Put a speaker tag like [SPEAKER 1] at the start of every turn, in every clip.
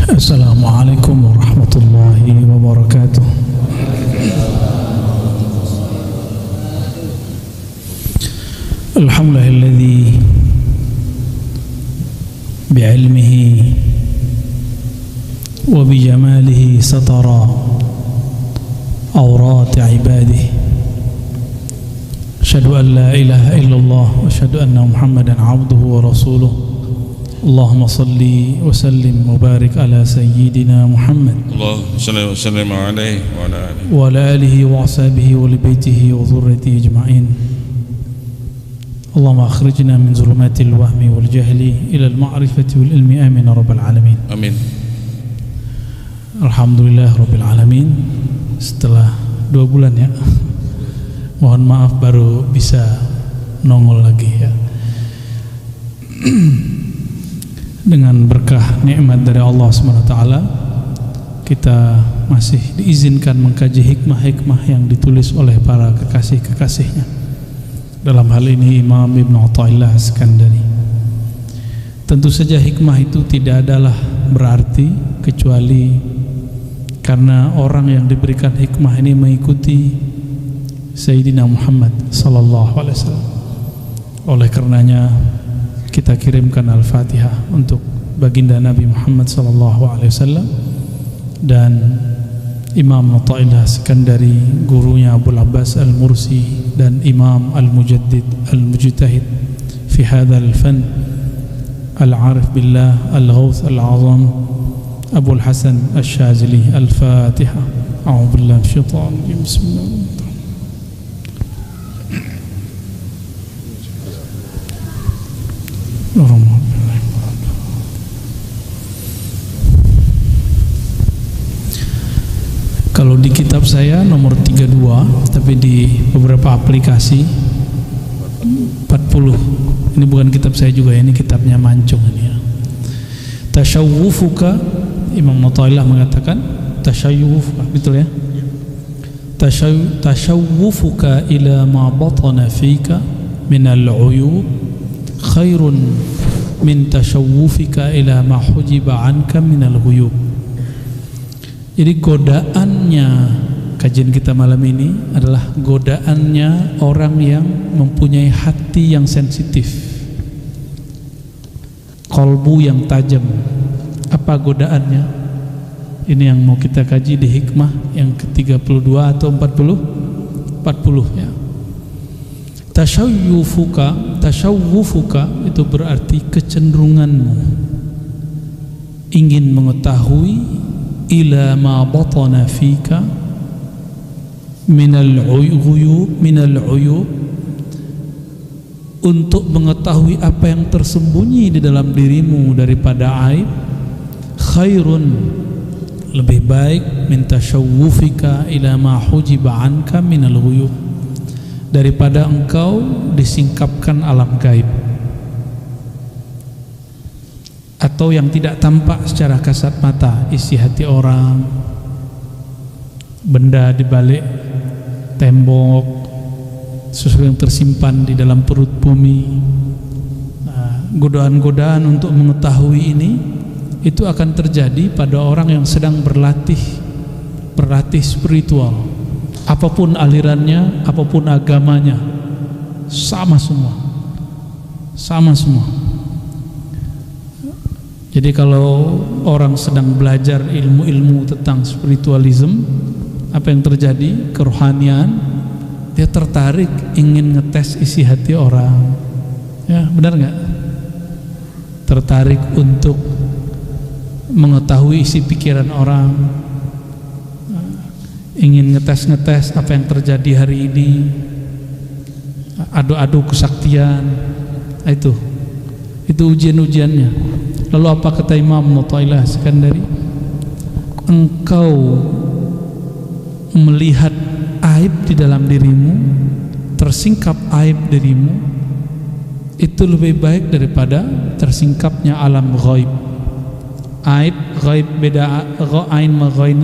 [SPEAKER 1] Assalamualaikum warahmatullahi wabarakatuh. Alhamdulillahilladzi bi'ilmihi wa bijamalihi satara awrati ibadihi. Asyhadu an la ilaha illallah wa asyhadu anna Muhammadan abduhu wa rasuluh. Allahumma salli wa sallim wa barik ala sayyidina Muhammad.
[SPEAKER 2] Allahumma salli wa sallim alaihi
[SPEAKER 1] wa ala alihi wa ashabihi wa li baitihi wa dhurriyyatihi ajma'in. Allahumma akhrijna min zulumatil wahmi wal jahli ila al ma'rifati wal ilmi, amin ya rabbal alamin.
[SPEAKER 2] Amin.
[SPEAKER 1] Alhamdulillah rabbil alamin. Setelah 2 bulan ya, mohon maaf baru bisa nongol lagi ya. Dengan berkah nikmat dari Allah SWT, kita masih diizinkan mengkaji hikmah-hikmah yang ditulis oleh para kekasih-kekasihnya. Dalam hal ini Imam Ibn Athaillah As-Sakandari. Tentu saja hikmah itu tidak adalah berarti kecuali karena orang yang diberikan hikmah ini mengikuti Sayyidina Muhammad sallallahu alaihi wasallam. Oleh karenanya kita kirimkan Al-Fatihah untuk baginda Nabi Muhammad sallallahu alaihi wasallam dan Imam Athaillah As-Sakandari, gurunya Abu Abbas Al-Mursi dan Imam Al-Mujaddid Al-Mujtahid fi hadzal fan Al-Arif Billah Al-Ghawth Al-Azam Abu Hasan Asy-Syadzili. Al-Fatihah. A'udzu billahi minasyaitonir rajim. Bismillahirrahmanirrahim. Kalau di kitab saya nomor 32, tapi di beberapa aplikasi 40. Ini bukan kitab saya juga, ini kitabnya Mancung ini ya. Tasyawwufuka, Imam Athaillah mengatakan tasyawwuf, betul ya? Tasyawwufuka ila ma batana fika min al-uyub khairun min tasyawwufika ila ma hujiba anka min al-ghuyub. Jadi godaannya kajian kita malam ini adalah godaannya orang yang mempunyai hati yang sensitif, kolbu yang tajam. Apa godaannya? Ini yang mau kita kaji di hikmah yang ke-32 atau 40 ya. Tasyawwufuka itu berarti kecenderunganmu ingin mengetahui ila ma batana fika minal uyub, untuk mengetahui apa yang tersembunyi di dalam dirimu daripada aib. Khairun, lebih baik, min tasyawwufika ila ma hujiba anka minal ghuyub, daripada engkau disingkapkan alam gaib atau yang tidak tampak secara kasat mata, isi hati orang, benda di balik tembok, sesuatu yang tersimpan di dalam perut bumi. Godaan-godaan untuk mengetahui ini itu akan terjadi pada orang yang sedang berlatih spiritual. Apapun alirannya, apapun agamanya, sama semua. Jadi kalau orang sedang belajar ilmu-ilmu tentang spiritualism, apa yang terjadi? Kerohanian, dia tertarik ingin ngetes isi hati orang. Ya, benar nggak? Tertarik untuk mengetahui isi pikiran orang, ingin ngetes apa yang terjadi hari ini, adu-adu kesaktian. Itu ujian-ujiannya. Lalu apa kata Imam Athaillah As-Sakandari? Engkau melihat aib di dalam dirimu, tersingkap aib dirimu, itu lebih baik daripada tersingkapnya alam ghaib. Aib ghaib beda, ghain ma ghain,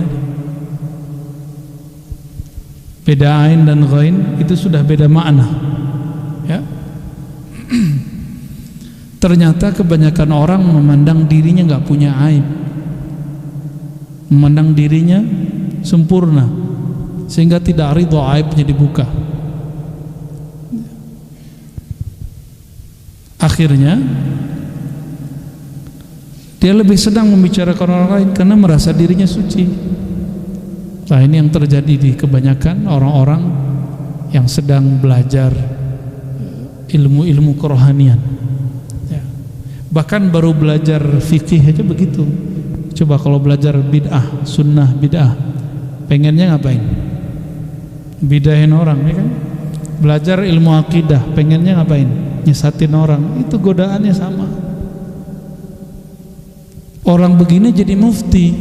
[SPEAKER 1] beda ain dan ghain itu sudah beda makna ya. Ternyata kebanyakan orang memandang dirinya nggak punya aib, memandang dirinya sempurna sehingga tidak ridho aibnya dibuka. Akhirnya dia lebih sedang membicarakan orang lain karena merasa dirinya suci. Nah, ini yang terjadi di kebanyakan orang-orang yang sedang belajar ilmu-ilmu kerohanian ya. Bahkan baru belajar fikih aja begitu. Coba kalau belajar bid'ah, sunnah bid'ah, pengennya ngapain? Bidahin orang, ya kan? Belajar ilmu akidah, pengennya ngapain? Nyesatin orang. Itu godaannya sama. Orang begini jadi mufti,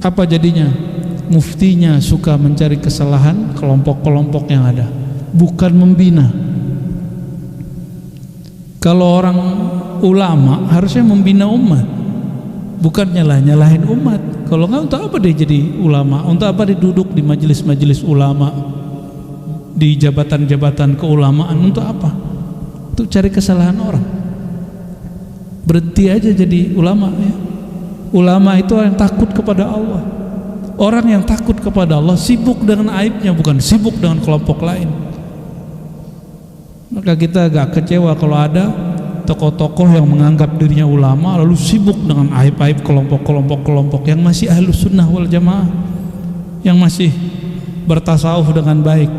[SPEAKER 1] apa jadinya? Muftinya suka mencari kesalahan kelompok-kelompok yang ada, bukan membina. Kalau orang ulama harusnya membina umat, bukan nyalahin umat. Kalau enggak, untuk apa dia jadi ulama? Untuk apa dia duduk di majelis-majelis ulama, di jabatan-jabatan keulamaan? Untuk apa? Untuk cari kesalahan orang. Berhenti aja jadi ulama ya. Ulama itu orang yang takut kepada Allah. Orang yang takut kepada Allah sibuk dengan aibnya, bukan sibuk dengan kelompok lain. Maka kita agak kecewa kalau ada tokoh-tokoh yang menganggap dirinya ulama lalu sibuk dengan aib-aib kelompok-kelompok yang masih ahlus sunnah wal jamaah, yang masih bertasawuf dengan baik,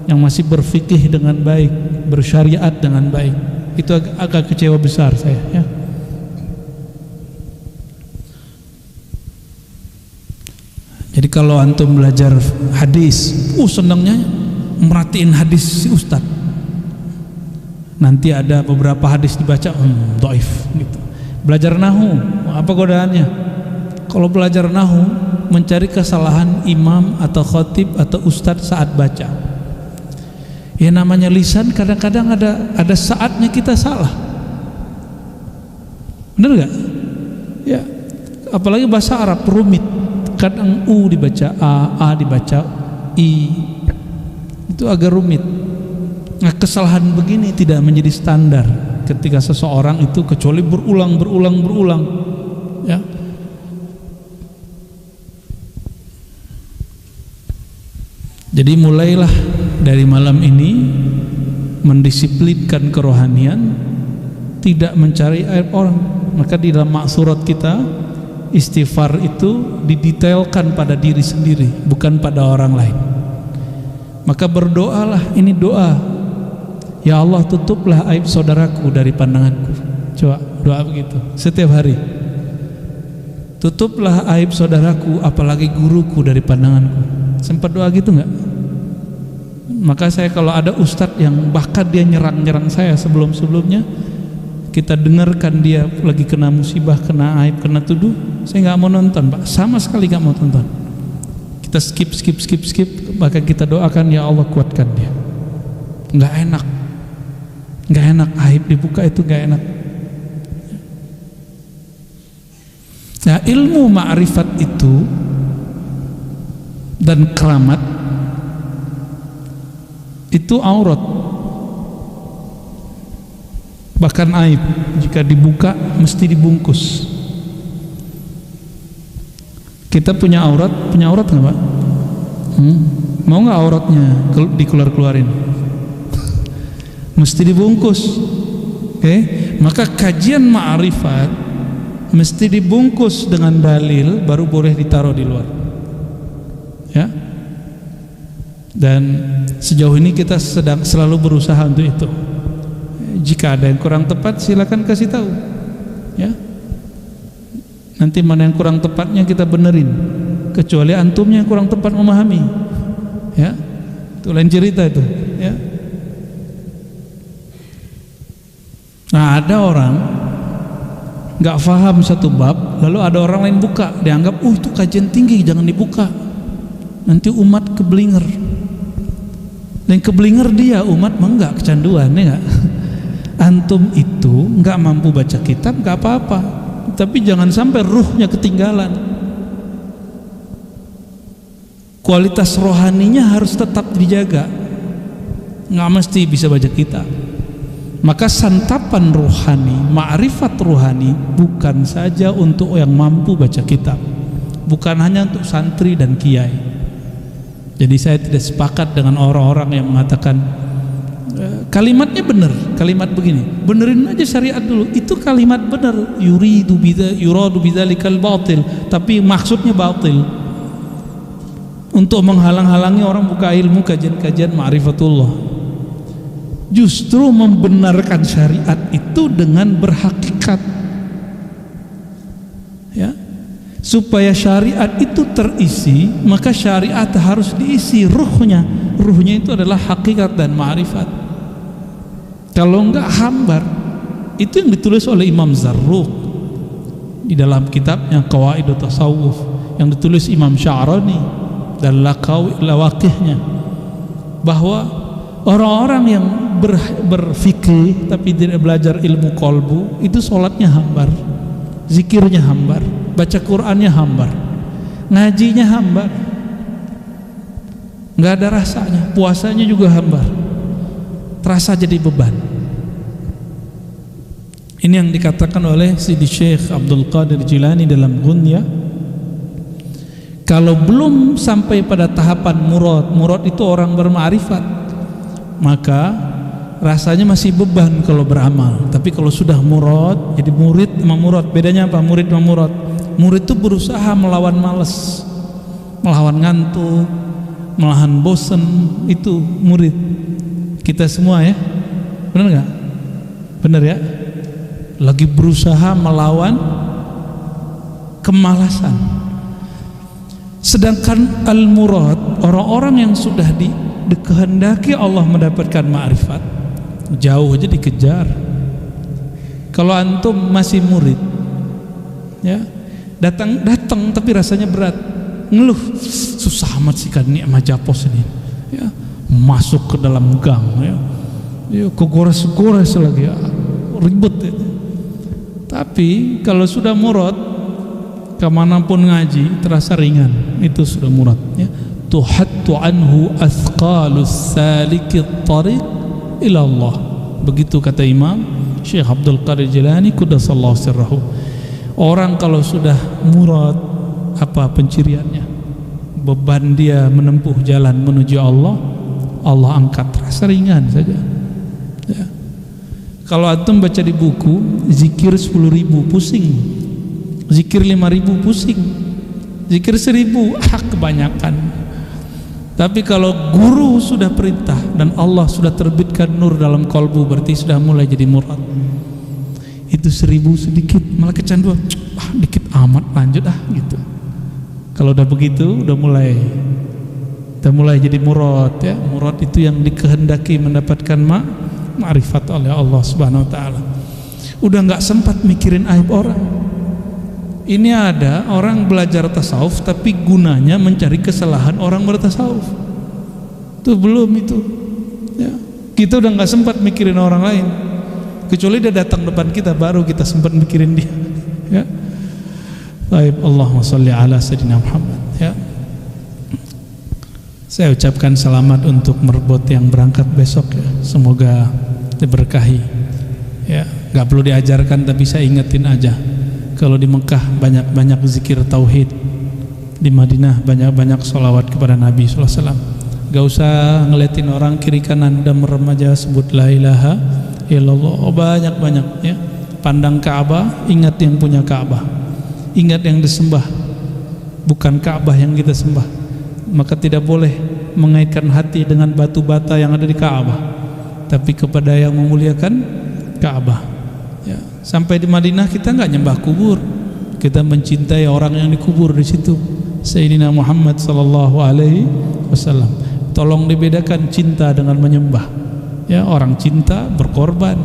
[SPEAKER 1] yang masih berfikih dengan baik, bersyariat dengan baik. Itu agak kecewa besar saya ya. Jadi kalau antum belajar hadis, senangnya merhatiin hadis si ustad. Nanti ada beberapa hadis dibaca, dhaif gitu. Belajar nahu, apa godaannya? Kalau belajar nahu, mencari kesalahan imam atau khatib atau ustad saat baca. Ya namanya lisan, kadang-kadang ada saatnya kita salah. Bener gak? Ya, apalagi bahasa Arab rumit. Kadang u dibaca a dibaca i, itu agak rumit. Nah, kesalahan begini tidak menjadi standar ketika seseorang itu kecuali berulang ya. Jadi mulailah dari malam ini mendisiplinkan kerohanian, tidak mencari aib orang. Maka di dalam maksurat kita istighfar itu didetailkan pada diri sendiri, bukan pada orang lain. Maka berdoalah, ini doa, ya Allah tutuplah aib saudaraku dari pandanganku. Coba doa begitu setiap hari. Tutuplah aib saudaraku, apalagi guruku, dari pandanganku. Sempat doa gitu enggak? Maka saya kalau ada ustadz yang bahkan dia nyerang saya sebelumnya, kita dengarkan dia lagi kena musibah, kena aib, kena tuduh, saya nggak mau nonton Pak, sama sekali nggak mau tonton. Kita skip, maka kita doakan, ya Allah kuatkan dia. Nggak enak aib dibuka, itu nggak enak. Nah, ilmu ma'rifat itu dan keramat itu aurat, bahkan aib jika dibuka mesti dibungkus. Kita punya aurat nggak Pak? Mau nggak auratnya dikeluarin? Mesti dibungkus. Oke? Maka kajian ma'rifat mesti dibungkus dengan dalil, baru boleh ditaruh di luar. Ya. Dan sejauh ini kita sedang selalu berusaha untuk itu. Jika ada yang kurang tepat, silakan kasih tahu. Ya. Nanti mana yang kurang tepatnya kita benerin. Kecuali antumnya yang kurang tepat memahami. Ya. Itu lain cerita itu, ya. Nah, ada orang nggak paham satu bab, lalu ada orang lain buka, dianggap itu kajian tinggi, jangan dibuka. Nanti umat keblinger. Dan keblinger dia, umat mah enggak, kecanduan, ya enggak? Antum itu enggak mampu baca kitab, enggak apa-apa, tapi jangan sampai ruhnya ketinggalan. Kualitas rohaninya harus tetap dijaga. Enggak mesti bisa baca kitab. Maka santapan rohani, ma'rifat rohani bukan saja untuk yang mampu baca kitab, bukan hanya untuk santri dan kiai. Jadi saya tidak sepakat dengan orang-orang yang mengatakan kalimatnya benar, kalimat begini, benerin aja syariat dulu. Itu kalimat benar, yuradu bidzalikal batil, tapi maksudnya batil untuk menghalang-halangi orang buka ilmu, kajian-kajian ma'rifatullah. Justru membenarkan syariat itu dengan berhakikat, ya. Supaya syariat itu terisi, maka syariat harus diisi ruhnya. Ruhnya itu adalah hakikat dan ma'rifat. Kalau enggak hambar. Itu yang ditulis oleh Imam Zarruq di dalam kitabnya Qawaidut Tasawuf, yang ditulis Imam Sya'rani dan lawaqihnya, bahwa orang-orang yang berfikih tapi tidak belajar ilmu qalbu itu sholatnya hambar, zikirnya hambar, baca Qur'annya hambar, ngajinya hambar, nggak ada rasanya, puasanya juga hambar, terasa jadi beban. Ini yang dikatakan oleh Sidi Syekh Abdul Qadir Jilani dalam Ghunya. Kalau belum sampai pada tahapan murad itu orang berma'rifat, maka rasanya masih beban kalau beramal. Tapi kalau sudah murad, jadi murid sama murad, bedanya apa? Murid sama murad. Murid itu berusaha melawan malas, melawan ngantuk, melawan bosen. Itu murid. Kita semua ya, benar nggak? Benar ya? Lagi berusaha melawan kemalasan. Sedangkan al-murad, orang-orang yang sudah dikehendaki Allah mendapatkan ma'rifat, jauh aja dikejar. Kalau antum masih murid, ya, datang tapi rasanya berat, ngeluh, susah amat sih kan nikmat japos ini, ya, masuk ke dalam gang, ya, kegores-gores lagi, ya, ribet ya. Tapi kalau sudah murad, kemanapun ngaji terasa ringan, itu sudah murad, ya. Tuhattu anhu athqalus salikit tariq ila Allah. Begitu kata Imam Syekh Abdul Qadir Jilani quddasallahu sirrahu. Orang kalau sudah murad, apa penciriannya? Beban dia menempuh jalan menuju Allah, Allah angkat, terasa ringan saja, ya. Kalau antum baca di buku, zikir 10.000 pusing, zikir 5.000 pusing, zikir 1.000 kebanyakan. Tapi kalau guru sudah perintah dan Allah sudah terbitkan nur dalam kolbu, berarti sudah mulai jadi murad. Itu 1.000 sedikit, malah kecanduan, dikit amat, lanjut gitu. Kalau udah begitu, udah mulai jadi murad, ya. Murad itu yang dikehendaki mendapatkan ma'rifat oleh Allah Subhanahu wa taala. Udah enggak sempat mikirin aib orang. Ini ada orang belajar tasawuf tapi gunanya mencari kesalahan orang bertasawuf. Itu belum itu, ya. Kita udah enggak sempat mikirin orang lain. Kecuali dia datang depan kita baru kita sempat mikirin dia, ya. Baik, Allahumma sholli ala sayyidina Muhammad, ya. Saya ucapkan selamat untuk merbot yang berangkat besok, ya. Semoga diberkahi, ya. Gak perlu diajarkan tapi saya ingetin aja. Kalau di Mekah banyak-banyak zikir tauhid, di Madinah banyak-banyak sholawat kepada Nabi SAW. Gak usah ngeliatin orang kiri kanan, udah merem aja sebut la ilaha illallah. Banyak-banyak, ya. Pandang Ka'bah, ingat yang punya Ka'bah, ingat yang disembah, bukan Ka'bah yang kita sembah. Maka tidak boleh mengaitkan hati dengan batu bata yang ada di Ka'bah, tapi kepada yang memuliakan Ka'bah, ya. Sampai di Madinah kita nggak nyembah kubur, kita mencintai orang yang dikubur di situ, Sayyidina Muhammad sallallahu alaihi wasallam. Tolong dibedakan cinta dengan menyembah, ya. Orang cinta berkorban,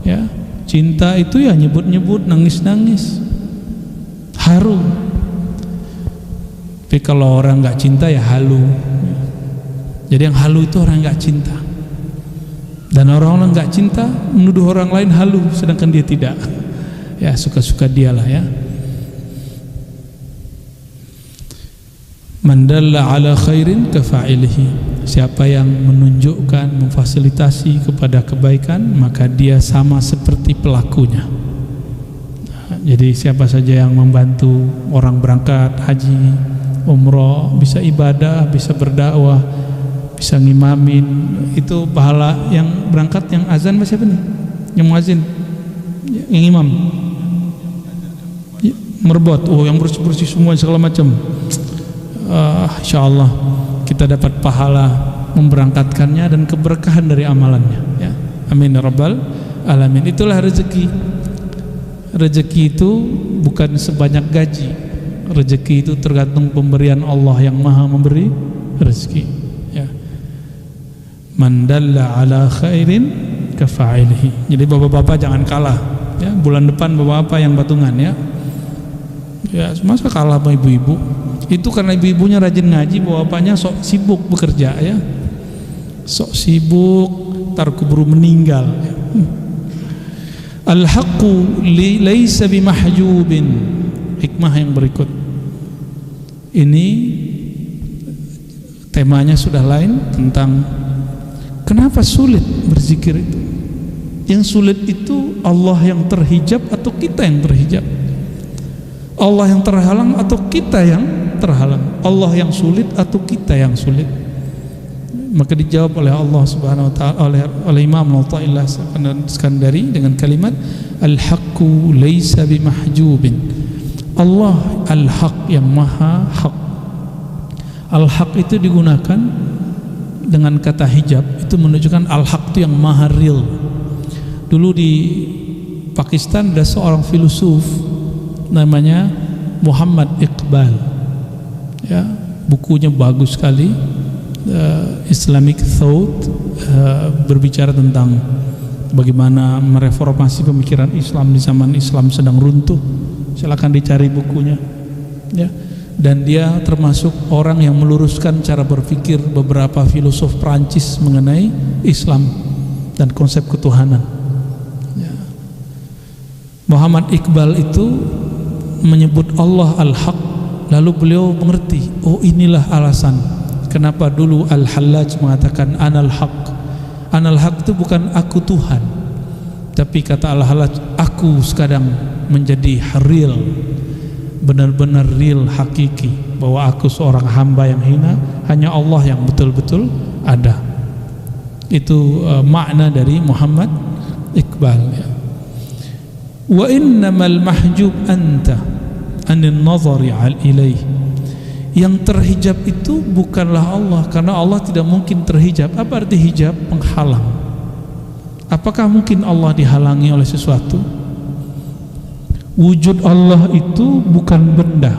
[SPEAKER 1] ya. Cinta itu ya nyebut-nyebut, nangis-nangis, haru. Tapi kalau orang nggak cinta ya halu. Jadi yang halu itu orang nggak cinta. Dan orang-orang nggak cinta menuduh orang lain halu, sedangkan dia tidak. Ya suka-suka dialah, ya. Man dalla ala khairin kafa'ilihi. Siapa yang menunjukkan, memfasilitasi kepada kebaikan, maka dia sama seperti pelakunya. Nah, Jadi siapa saja yang membantu orang berangkat haji, umroh, bisa ibadah, bisa berdakwah, bisa ngimamin, itu pahala. Yang berangkat, yang azan siapa nih? Yang muazin, yang imam, merbot, yang bersih-bersih semua segala macam. Insyaallah kita dapat pahala memberangkatkannya dan keberkahan dari amalannya, ya. Amin ya rabbal alamin. Itulah rezeki. Rezeki itu bukan sebanyak gaji. Rezeki itu tergantung pemberian Allah yang Maha memberi rezeki, ya. Man dalla ala khairin kafa'ilihi. Jadi bapak-bapak jangan kalah, ya. Bulan depan bapak-bapak yang patungan, ya. Ya, masa kalah sama ibu-ibu? Itu karena ibu-ibunya rajin ngaji, bapak-bapaknya sok sibuk bekerja, ya. Sok sibuk, tar keburu meninggal, ya. Al-haqqu laisa bimahjubin. Hikmah yang berikut ini temanya sudah lain, tentang kenapa sulit berzikir itu. Yang sulit itu Allah yang terhijab atau kita yang terhijab? Allah yang terhalang atau kita yang terhalang? Allah yang sulit atau kita yang sulit? Maka dijawab oleh Allah Subhanahu wa taala, oleh Imam Athaillah Skandari dengan kalimat al-haqqu laisa bimahjubin. Allah al-haq, yang maha hak. Al-haq itu digunakan dengan kata hijab, itu menunjukkan al-haq itu yang maha real. Dulu di Pakistan ada seorang filosof namanya Muhammad Iqbal, ya, bukunya bagus sekali, Islamic Thought, berbicara tentang bagaimana mereformasi pemikiran Islam di zaman Islam sedang runtuh. Silakan dicari bukunya, ya. Dan dia termasuk orang yang meluruskan cara berpikir beberapa filosof Prancis mengenai Islam dan konsep ketuhanan, ya. Muhammad Iqbal itu menyebut Allah al-haq, lalu beliau mengerti, oh inilah alasan kenapa dulu Al-Hallaj mengatakan anal haq. Anal haq itu bukan aku Tuhan, tapi kata Al-Hallaj, aku sekarang menjadi real, benar-benar real, hakiki, bahwa aku seorang hamba yang hina, hanya Allah yang betul-betul ada. Itu makna dari Muhammad Iqbal, ya. Wa innamal mahjub anta anin nazari ilaih. Yang terhijab itu bukanlah Allah, karena Allah tidak mungkin terhijab. Apa arti hijab? Penghalang. Apakah mungkin Allah dihalangi oleh sesuatu? Wujud Allah itu bukan benda,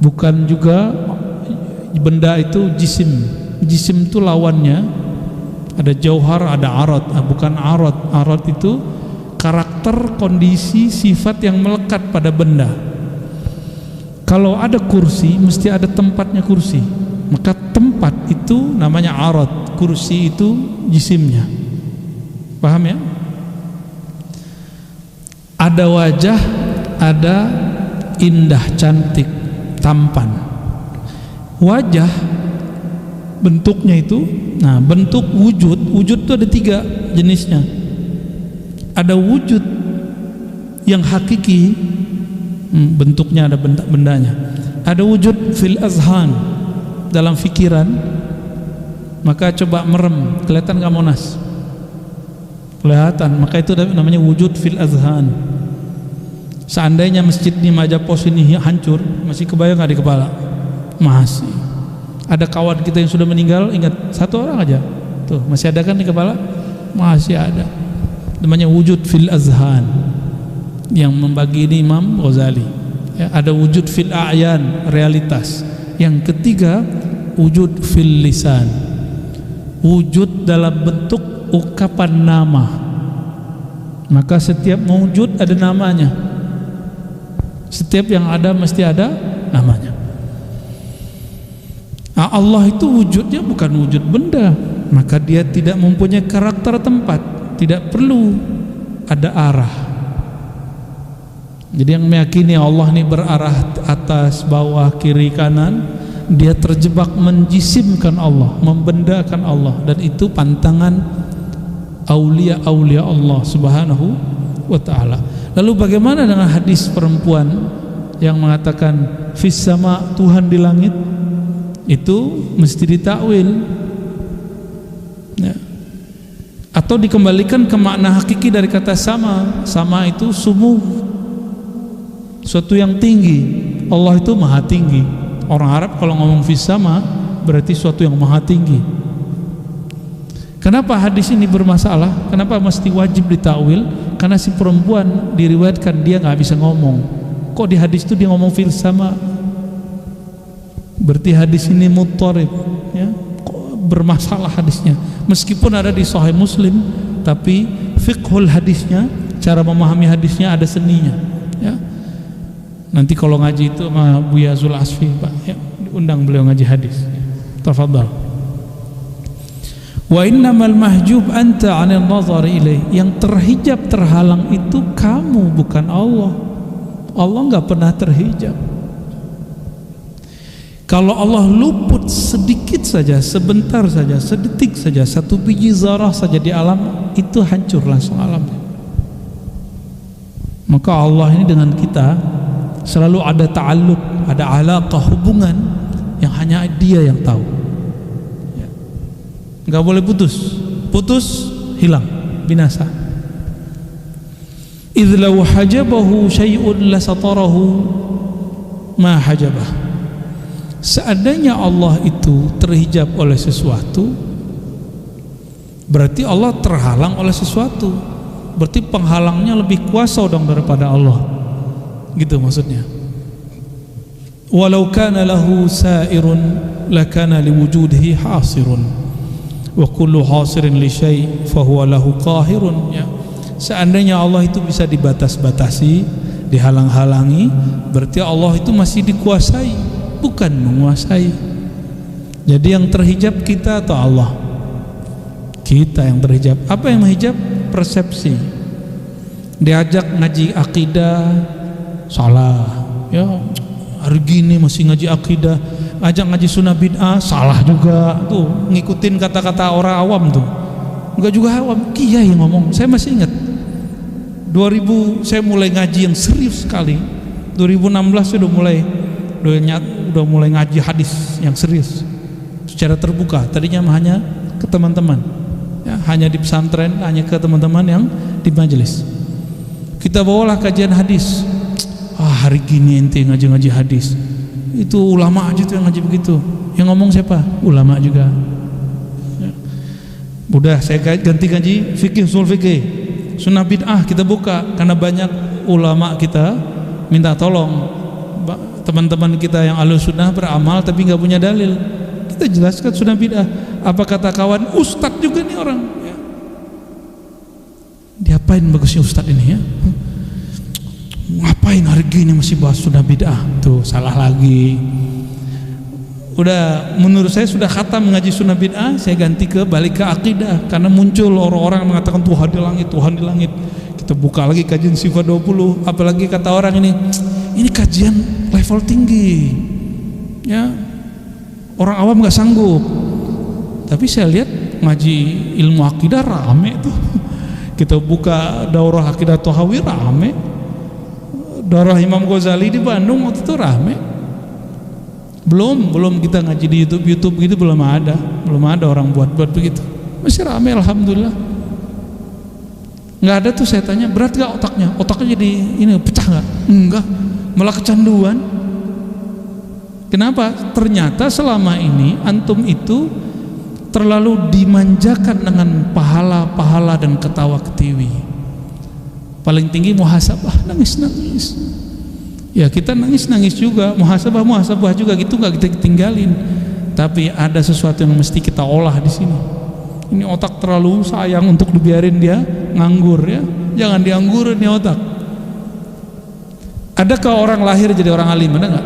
[SPEAKER 1] bukan juga benda itu jisim. Jisim itu lawannya, ada jauhar, ada arad. Bukan arad. Arad itu karakter, kondisi, sifat yang melekat pada benda. Kalau ada kursi, mesti ada tempatnya kursi. Maka tempat itu namanya arad, kursi itu jisimnya. Paham, ya? Ada wajah, ada indah, cantik, tampan. Wajah bentuknya itu, nah bentuk wujud itu ada 3 jenisnya. Ada wujud yang hakiki, bentuknya ada bendanya. Ada wujud fil azhan, dalam fikiran. Maka coba merem, kelihatan gak Monas? Kelihatan. Maka itu namanya wujud fil azhan. Seandainya masjid di Majapos ini hancur, masih kebayang gak di kepala? Masih. Ada kawan kita yang sudah meninggal, ingat 1 orang aja tuh, masih ada kan di kepala? Masih ada. Namanya wujud fil azhan, yang membagi ini Imam Ghazali, ya. Ada wujud fil a'yan, realitas. Yang ketiga wujud fil lisan, wujud dalam bentuk ungkapan nama. Maka setiap wujud ada namanya, setiap yang ada mesti ada namanya. Nah, Allah itu wujudnya bukan wujud benda, maka dia tidak mempunyai karakter tempat, tidak perlu ada arah. Jadi yang meyakini Allah ini berarah atas, bawah, kiri, kanan, dia terjebak menjisimkan Allah, membendakan Allah. Dan itu pantangan aulia-aulia Allah Subhanahu wa ta'ala. Lalu bagaimana dengan hadis perempuan yang mengatakan fis sama, Tuhan di langit? Itu mesti ditakwil ya. Atau dikembalikan ke makna hakiki dari kata sama. Sama itu sumuh, suatu yang tinggi. Allah itu maha tinggi. Orang Arab kalau ngomong fis sama berarti suatu yang maha tinggi. Kenapa hadis ini bermasalah? Kenapa mesti wajib ditakwil? Karena si perempuan diriwayatkan dia nggak bisa ngomong. Kok di hadis itu dia ngomong fil sama? Berarti hadis ini muttarib, ya? Kok bermasalah hadisnya? Meskipun ada di Sahih Muslim, tapi fiqhul hadisnya, cara memahami hadisnya ada seninya, ya. Nanti kalau ngaji itu sama Buya Zul Asfi, Pak, ya, diundang beliau ngaji hadis. Tafadhal. Wa innamal mahjub anta 'anil nazar ilaih. Yang terhijab, terhalang itu kamu, bukan Allah. Allah enggak pernah terhijab. Kalau Allah luput sedikit saja, sebentar saja, sedetik saja, satu biji zarah saja di alam, itu hancur langsung alamnya. Maka Allah ini dengan kita selalu ada ta'alluq, ada alaqah, hubungan yang hanya Dia yang tahu. Enggak boleh putus. Putus hilang, binasa. Idz law hajabahu syai'un lasatarahu ma hajabah. Seandainya Allah itu terhijab oleh sesuatu, berarti Allah terhalang oleh sesuatu. Berarti penghalangnya lebih kuasa dong daripada Allah. Gitu maksudnya. Walau kana lahu sa'irun lakana liwujudihi hasirun. Wa kullu hasirin li syai' fa huwa lahu qahirun, ya. Seandainya Allah itu bisa dibatas-batasi, dihalang-halangi, berarti Allah itu masih dikuasai, bukan menguasai. Jadi yang terhijab kita atau Allah? Kita yang terhijab. Apa yang menghijab? Persepsi. Diajak ngaji akidah, salah, ya. Hari gini masih ngaji akidah. Ajak ngaji sunnah bid'ah, salah juga. Tuh ngikutin kata-kata orang awam tuh. Enggak juga awam, kiai yang ngomong. Saya masih ingat 2000 saya mulai ngaji yang serius sekali. 2016 saya udah mulai ngaji hadis yang serius secara terbuka. Tadinya hanya ke teman-teman, ya, hanya di pesantren, hanya ke teman-teman yang di majelis. Kita bawalah kajian hadis. Hari gini ente ngaji-ngaji hadis. Itu ulama aja tuh yang ngaji begitu. Yang ngomong siapa? Ulama juga, ya. Udah saya ganti ngaji fikih, usul fikih, sunnah bid'ah kita buka. Karena banyak ulama kita minta tolong teman-teman kita yang ahlus sunnah beramal tapi nggak punya dalil. Kita jelaskan sunnah bid'ah. Apa kata kawan? Ustadz juga nih orang, ya. Diapain bagusnya ustadz ini, ya? Ngapain hari gini masih bahas sunnah bid'ah? Tuh salah lagi. Udah, menurut saya sudah khatam mengaji sunnah bid'ah, saya ganti balik ke akidah. Karena muncul orang-orang mengatakan Tuhan di langit, Tuhan di langit. Kita buka lagi kajian sifat 20. Apalagi kata orang ini kajian level tinggi, ya. Orang awam nggak sanggup. Tapi saya lihat ngaji ilmu akidah rame tuh. Kita buka daurah akidah Thahawi rame. Daurah Imam Ghazali di Bandung waktu itu rame. Belum kita ngaji di YouTube gitu, belum ada orang buat begitu. Masih rame, alhamdulillah. Nggak ada tuh saya tanya, berat gak otaknya? Otaknya jadi ini pecah nggak? Enggak, malah kecanduan. Kenapa? Ternyata selama ini antum itu terlalu dimanjakan dengan pahala-pahala dan ketawa ketiwi. Paling tinggi muhasabah, nangis. Ya kita nangis juga, muhasabah juga gitu, nggak kita tinggalin. Tapi ada sesuatu yang mesti kita olah di sini. Ini otak terlalu sayang untuk dibiarin dia nganggur, ya. Jangan dianggurin nih otak. Adakah orang lahir jadi orang alim? Ada nggak?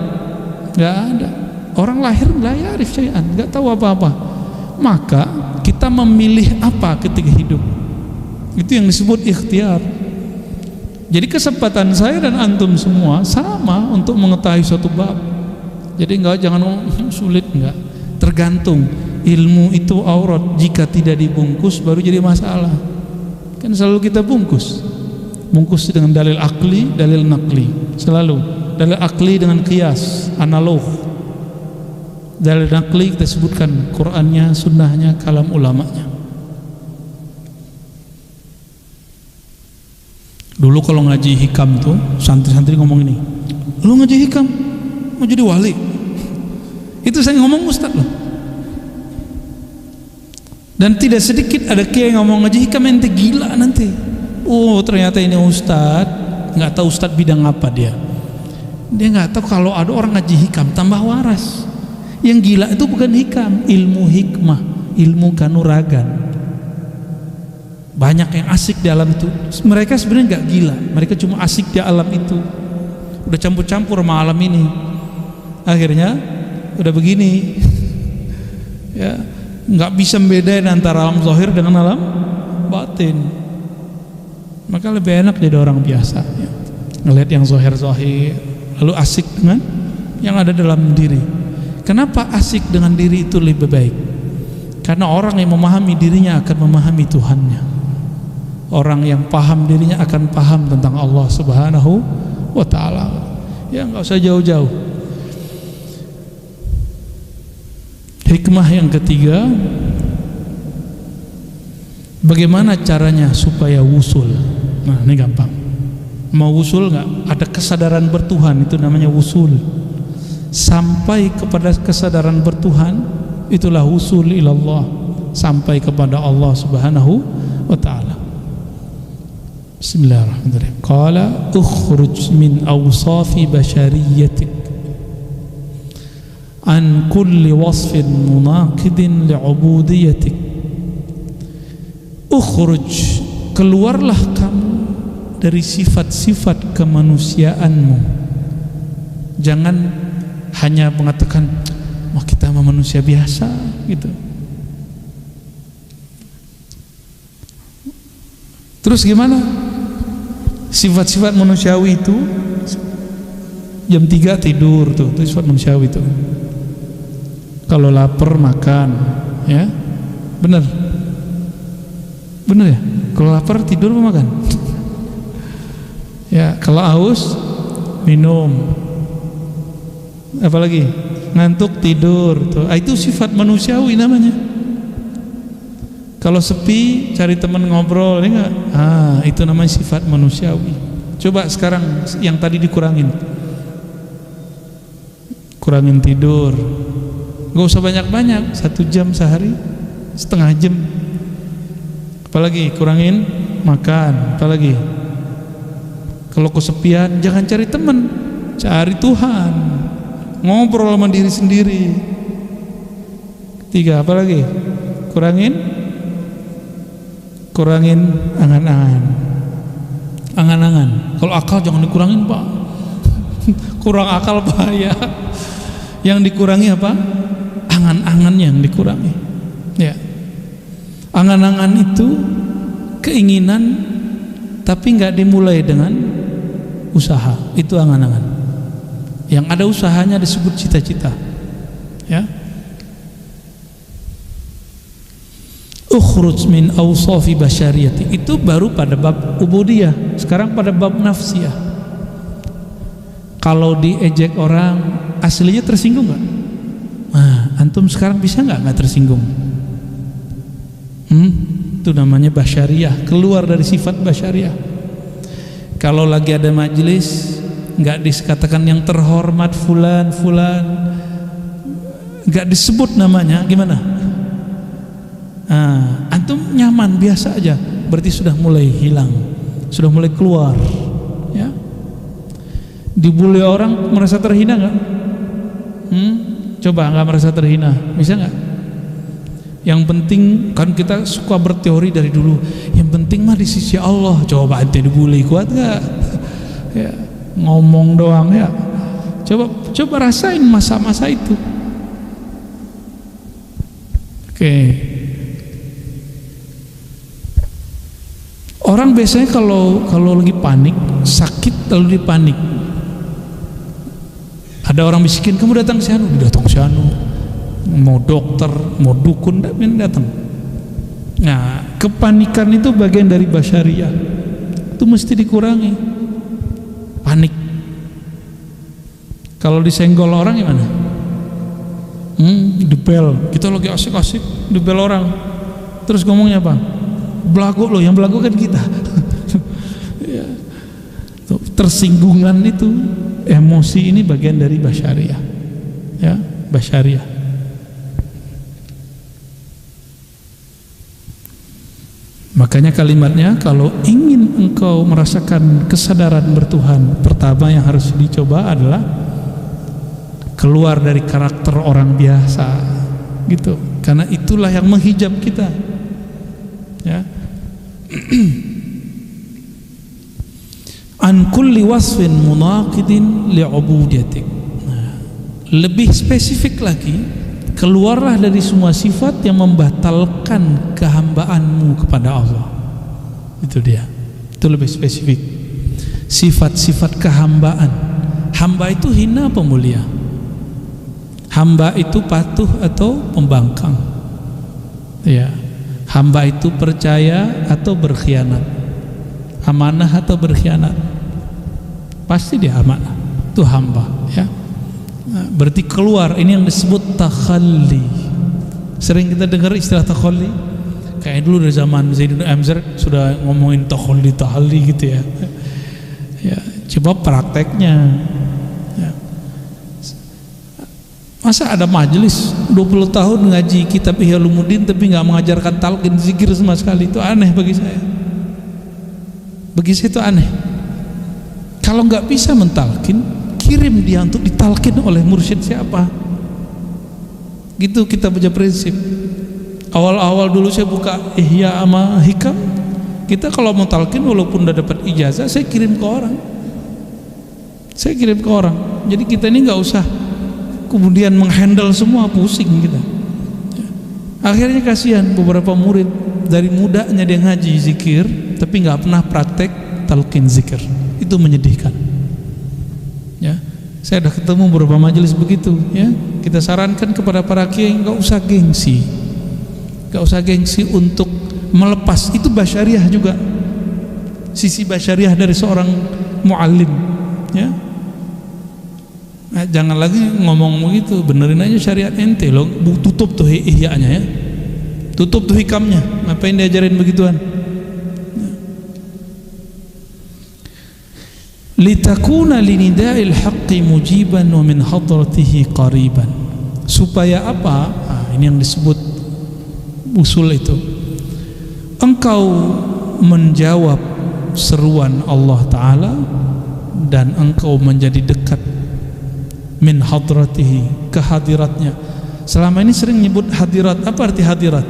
[SPEAKER 1] Nggak ada. Orang lahir la ya'rif syai'an, nggak tahu apa-apa. Maka kita memilih apa ketika hidup? Itu yang disebut ikhtiar. Jadi kesempatan saya dan antum semua sama untuk mengetahui suatu bab. Jadi jangan sulit, enggak. Tergantung. Ilmu itu aurat, jika tidak dibungkus baru jadi masalah. Kan selalu kita bungkus. bungkus dengan dalil akli, dalil nakli, selalu dalil akli dengan qiyas, analog. Dalil nakli kita sebutkan Qur'annya, sunnahnya, kalam ulamanya. Dulu kalau ngaji hikam tuh santri-santri ngomong ini, lu ngaji hikam mau jadi wali. Itu saya ngomong ustad loh. Dan tidak sedikit ada kiai yang ngomong ngaji hikam ente gila nanti. Oh ternyata ini ustad nggak tahu ustad bidang apa dia nggak tahu kalau ada orang ngaji hikam tambah waras. Yang gila itu bukan hikam, ilmu hikmah, ilmu kanuragan. Banyak yang asik di alam itu. Mereka sebenarnya nggak gila, mereka cuma asik di alam itu. Udah campur-campur sama alam ini. Akhirnya udah begini, ya nggak bisa membedain antara alam zahir dengan alam batin. Maka lebih enak jadi orang biasa, ya. Ngelihat yang zahir-zahir, lalu asik dengan yang ada dalam diri. Kenapa asik dengan diri itu lebih baik? Karena orang yang memahami dirinya akan memahami Tuhannya. Orang yang paham dirinya akan paham tentang Allah Subhanahu wa ta'ala. Ya nggak usah jauh-jauh. Hikmah yang ketiga, bagaimana caranya supaya wusul? Nah ini gampang. Mau wusul nggak? Ada kesadaran bertuhan, itu namanya wusul. Sampai kepada kesadaran bertuhan, itulah wusul ilallah, sampai kepada Allah Subhanahu wa ta'ala. Bismillahirrahmanirrahim. Qala ukhruj min awsafi basyariyatik an kulli wasfin munaqidin li'ubudiyatik. Ukhruj, keluarlah kamu dari sifat-sifat kemanusiaanmu. Jangan hanya mengatakan wah kita mah manusia biasa gitu. Terus gimana? Sifat-sifat manusiawi itu jam 3 tidur tuh, itu sifat manusiawi itu. Kalau lapar makan, ya. Benar. Benar ya? Kalau lapar tidur apa makan? Ya, kalau haus minum. Apalagi ngantuk tidur tuh. Itu sifat manusiawi namanya. Kalau sepi cari teman ngobrol, ya enggak? Itu namanya sifat manusiawi. Coba sekarang yang tadi dikurangin. Kurangin tidur. Gak usah banyak-banyak, 1 jam sehari, setengah jam. Apalagi kurangin makan. Apalagi kalau kesepian jangan cari teman, cari Tuhan. Ngobrol sama diri sendiri. 3, apalagi? Kurangin angan-angan. Kalau akal jangan dikurangin, Pak. Kurang akal bahaya. Yang dikurangi apa? Angan-angan yang dikurangi. Ya. Angan-angan itu keinginan tapi nggak dimulai dengan usaha. Itu angan-angan. Yang ada usahanya disebut cita-cita. Ya. Ukhruj min awsafi basyariyati, itu baru pada bab ubudiyah. Sekarang pada bab nafsiyah. Kalau diejek orang, aslinya tersinggung nggak? Nah, antum sekarang bisa nggak tersinggung? Itu namanya basyariyah, keluar dari sifat basyariyah. Kalau lagi ada majelis, nggak dikatakan yang terhormat fulan, nggak disebut namanya, gimana? Antum nyaman biasa aja, berarti sudah mulai hilang, sudah mulai keluar. Ya. Dibully orang merasa terhina nggak? Coba nggak merasa terhina, bisa nggak? Yang penting kan kita suka berteori dari dulu. Yang penting mah di sisi Allah. Coba ente dibully, kuat nggak? Ya. Ngomong doang ya. Coba rasain masa-masa itu. Oke. Orang biasanya kalau lagi panik, sakit lalu dipanik. Ada orang bisikin, kamu datang ke sana, datang ke sana. Mau dokter, mau dukun, datang. Nah, kepanikan itu bagian dari basyariyah. itu mesti dikurangi. Panik. Kalau disenggol orang gimana? Dipel. Kita lagi asik-asik dipel orang. Terus ngomongnya apa? Belagu loh, yang belagu kan kita. Ya. Tersinggungan itu, emosi ini bagian dari basyariah. Ya, basyariah. Makanya kalimatnya, kalau ingin engkau merasakan kesadaran bertuhan, pertama yang harus dicoba adalah keluar dari karakter orang biasa, gitu. Karena itulah yang menghijab kita, ya. An kulli wasfin munaqidin li'ubudiyatik. Nah, lebih spesifik lagi, keluarlah dari semua sifat yang membatalkan kehambaanmu kepada Allah. Itu dia. Itu lebih spesifik. Sifat-sifat kehambaan. Hamba itu hina apa mulia? Hamba itu patuh atau pembangkang? Ya. Hamba itu percaya atau berkhianat? Amanah atau berkhianat? Pasti dia amanah. Itu hamba, ya. Nah, berarti keluar, ini yang disebut takhalli. Sering kita dengar istilah takhalli. Kayak dulu dari zaman Zaidun Amzar sudah ngomongin takhalli gitu ya. Ya, coba prakteknya. Ya. Masa ada majelis 20 tahun ngaji kitab Ihya Ulumuddin tapi nggak mengajarkan talqin zikir sama sekali? Itu aneh bagi saya. Bagi saya itu aneh. Kalau nggak bisa mentalkin, kirim dia untuk ditalkin oleh mursyid siapa. Gitu kita punya prinsip. Awal-awal dulu saya buka Ihya sama Hikam, kita kalau mau talkin walaupun udah dapat ijazah, saya kirim ke orang. Jadi kita ini nggak usah kemudian menghandle semua, pusing kita. Akhirnya kasihan beberapa murid, dari mudanya dia ngaji zikir tapi nggak pernah praktek talqin zikir. Itu menyedihkan. Ya, saya sudah ketemu beberapa majelis begitu. Ya, kita sarankan kepada para kiai nggak usah gengsi untuk melepas. Itu basyariah juga, sisi basyariah dari seorang muallim. Ya, nah, jangan lagi ngomong begitu, benerin aja syariat ente lo, tutup tuh ihya'nya ya, tutup tuh hikamnya, ngapain diajarin begituan? Litakuna linida'il haqqi mujiban wa min hadratihi qariban. Supaya apa? Nah, ini yang disebut usul itu. Engkau menjawab seruan Allah Ta'ala dan engkau menjadi dekat min hadratihi, kehadiratnya. Selama ini sering nyebut hadirat. Apa arti hadirat?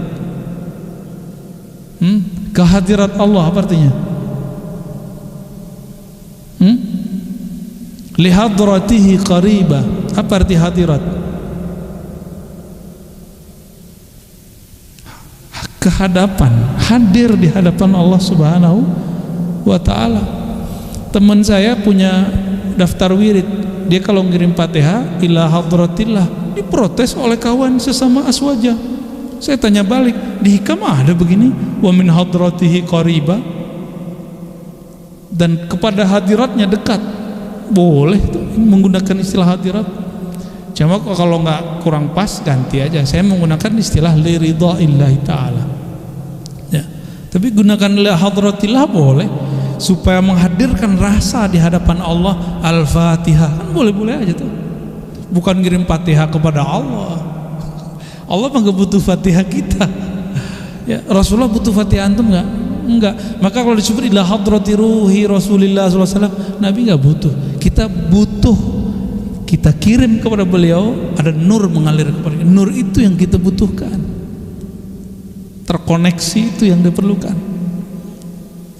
[SPEAKER 1] Kehadirat Allah apa artinya? Lihadratihi qariba. Apa arti hadirat? Kehadapan, hadir di hadapan Allah Subhanahu wa Ta'ala. Teman saya punya daftar wirid, dia kalau ngirim Fatihah ila hadratillah, diprotes oleh kawan sesama aswaja. Saya tanya balik, di hikam ada begini, wa min hadratihi qariba, dan kepada hadiratnya dekat. Boleh tuh menggunakan istilah hadirat. Cuma kalau nggak kurang pas ganti aja. Saya menggunakan istilah li ridhaillahi ta'ala. Ya. Tapi gunakan li hadratillah boleh, supaya menghadirkan rasa di hadapan Allah. Al-Fatihah kan boleh-boleh aja tuh. Bukan ngirim Fatihah kepada Allah. Allah mah nggak butuh Fatihah kita. Ya, Rasulullah butuh Fatihah antum nggak? Enggak. Maka kalau disebut ila hadrati ruhi Rasulillah SAW, Nabi nggak butuh. Kita butuh, kita kirim kepada beliau, ada nur mengalir kepada kita. Nur itu yang kita butuhkan. Terkoneksi itu yang diperlukan.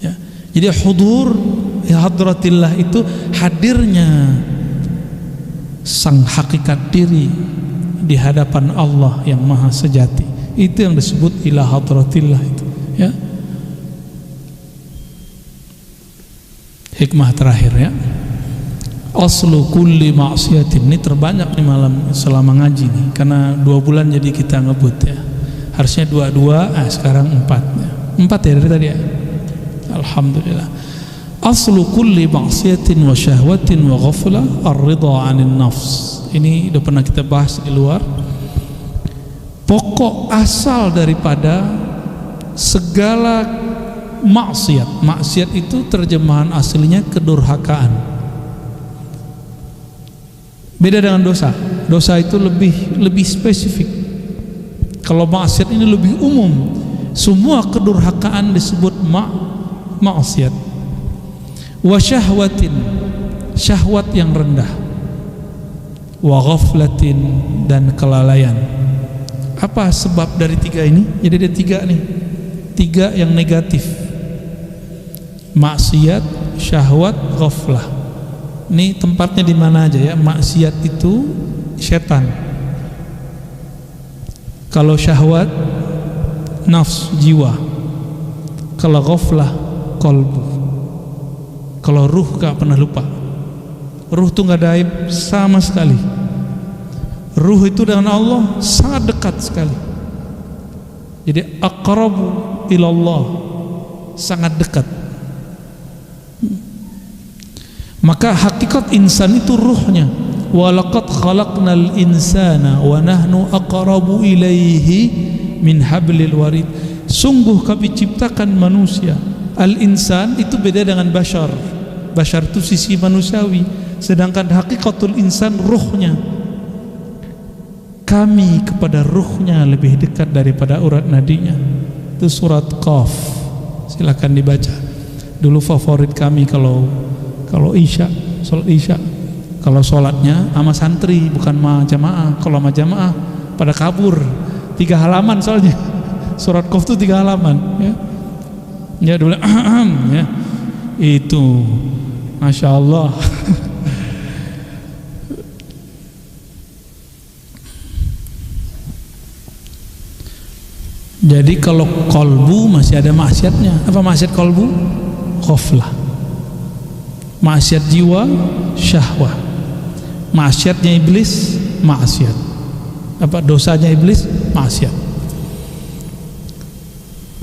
[SPEAKER 1] Ya. Jadi hudur ya hadratillah itu hadirnya sang hakikat diri di hadapan Allah yang maha sejati. Itu yang disebut ila hadratillah itu. Ya. Hikmah terakhir ya. Aslu kulli ma'siyatin, ini terbanyak nih malam selama ngaji nih, karena 2 bulan jadi kita ngebut ya. Harusnya 2, sekarang 4 ya. 4 ya dari tadi ya. Alhamdulillah. Aslu kulli ma'siyatin wa syahwatin wa ghaflah ar-ridha 'anil nafs. Ini udah pernah kita bahas di luar. Pokok asal daripada segala maksiat. Maksiat itu terjemahan aslinya kedurhakaan. Beda dengan dosa. Dosa itu lebih spesifik. Kalau maksiat ini lebih umum. Semua kedurhakaan disebut maksiat. Wa syahwatin, syahwat yang rendah. Wa ghaflatin, dan kelalaian. Apa sebab dari tiga ini? Jadi ada tiga nih, tiga yang negatif: maksiat, syahwat, ghaflah. Ini tempatnya di mana aja ya? Maksiat itu setan. Kalau syahwat, nafs, jiwa. Kalau ghaflah, kolbu. Kalau ruh gak pernah lupa. Ruh itu gak ada aib sama sekali. Ruh itu dengan Allah sangat dekat sekali. Jadi aqrabu ilallah, sangat dekat. Maka hakikat insan itu ruhnya. Wa laqad khalaqnal insana wa nahnu aqrabu ilaihi min hablil warid. Sungguh kami ciptakan manusia. Al-insan itu beda dengan bashar. Bashar itu sisi manusiawi, sedangkan hakikatul insan ruhnya. Kami kepada ruhnya lebih dekat daripada urat nadinya. Itu surat Qaf. Silakan dibaca. Dulu favorit kami kalau isya, salat isya. Kalau salatnya sama santri, bukan sama jamaah. Kalau sama jamaah pada kabur. 3 halaman soalnya. Surat Qaf itu 3 halaman, ya. Ya dulu ya. Itu Masya Allah. Jadi kalau kolbu masih ada maksiatnya. Apa maksiat kolbu? Ghaflah. Maksiat jiwa, syahwah. Maksiatnya iblis, maksiat. Apa dosanya iblis? Maksiat.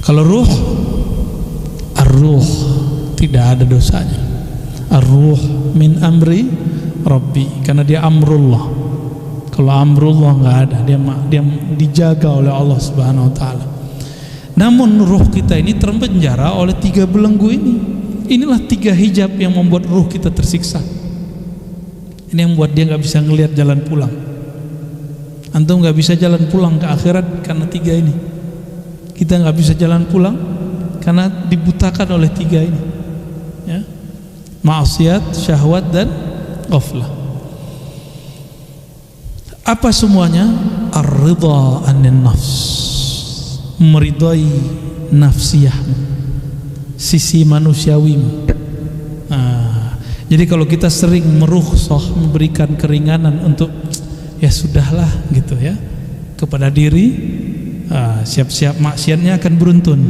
[SPEAKER 1] Kalau ruh, ar-ruh tidak ada dosanya. Ar-ruh min amri Rabbi, karena dia amrullah. Kalau amrullah nggak ada, dia dijaga oleh Allah Subhanahu Wa Taala. Namun ruh kita ini terpenjara oleh 3 belenggu ini. Inilah 3 hijab yang membuat ruh kita tersiksa. Ini yang membuat dia nggak bisa ngelihat jalan pulang. Antum nggak bisa jalan pulang ke akhirat karena 3 ini. Kita nggak bisa jalan pulang karena dibutakan oleh 3 ini, ya. Maksiat, syahwat, dan ghaflah. Apa semuanya? Ar-ridha 'anil nafs, meridai nafsiyahmu, sisi manusiawimu. Jadi kalau kita sering merukhsah, memberikan keringanan untuk ya sudahlah gitu ya kepada diri, siap-siap maksiatnya akan beruntun,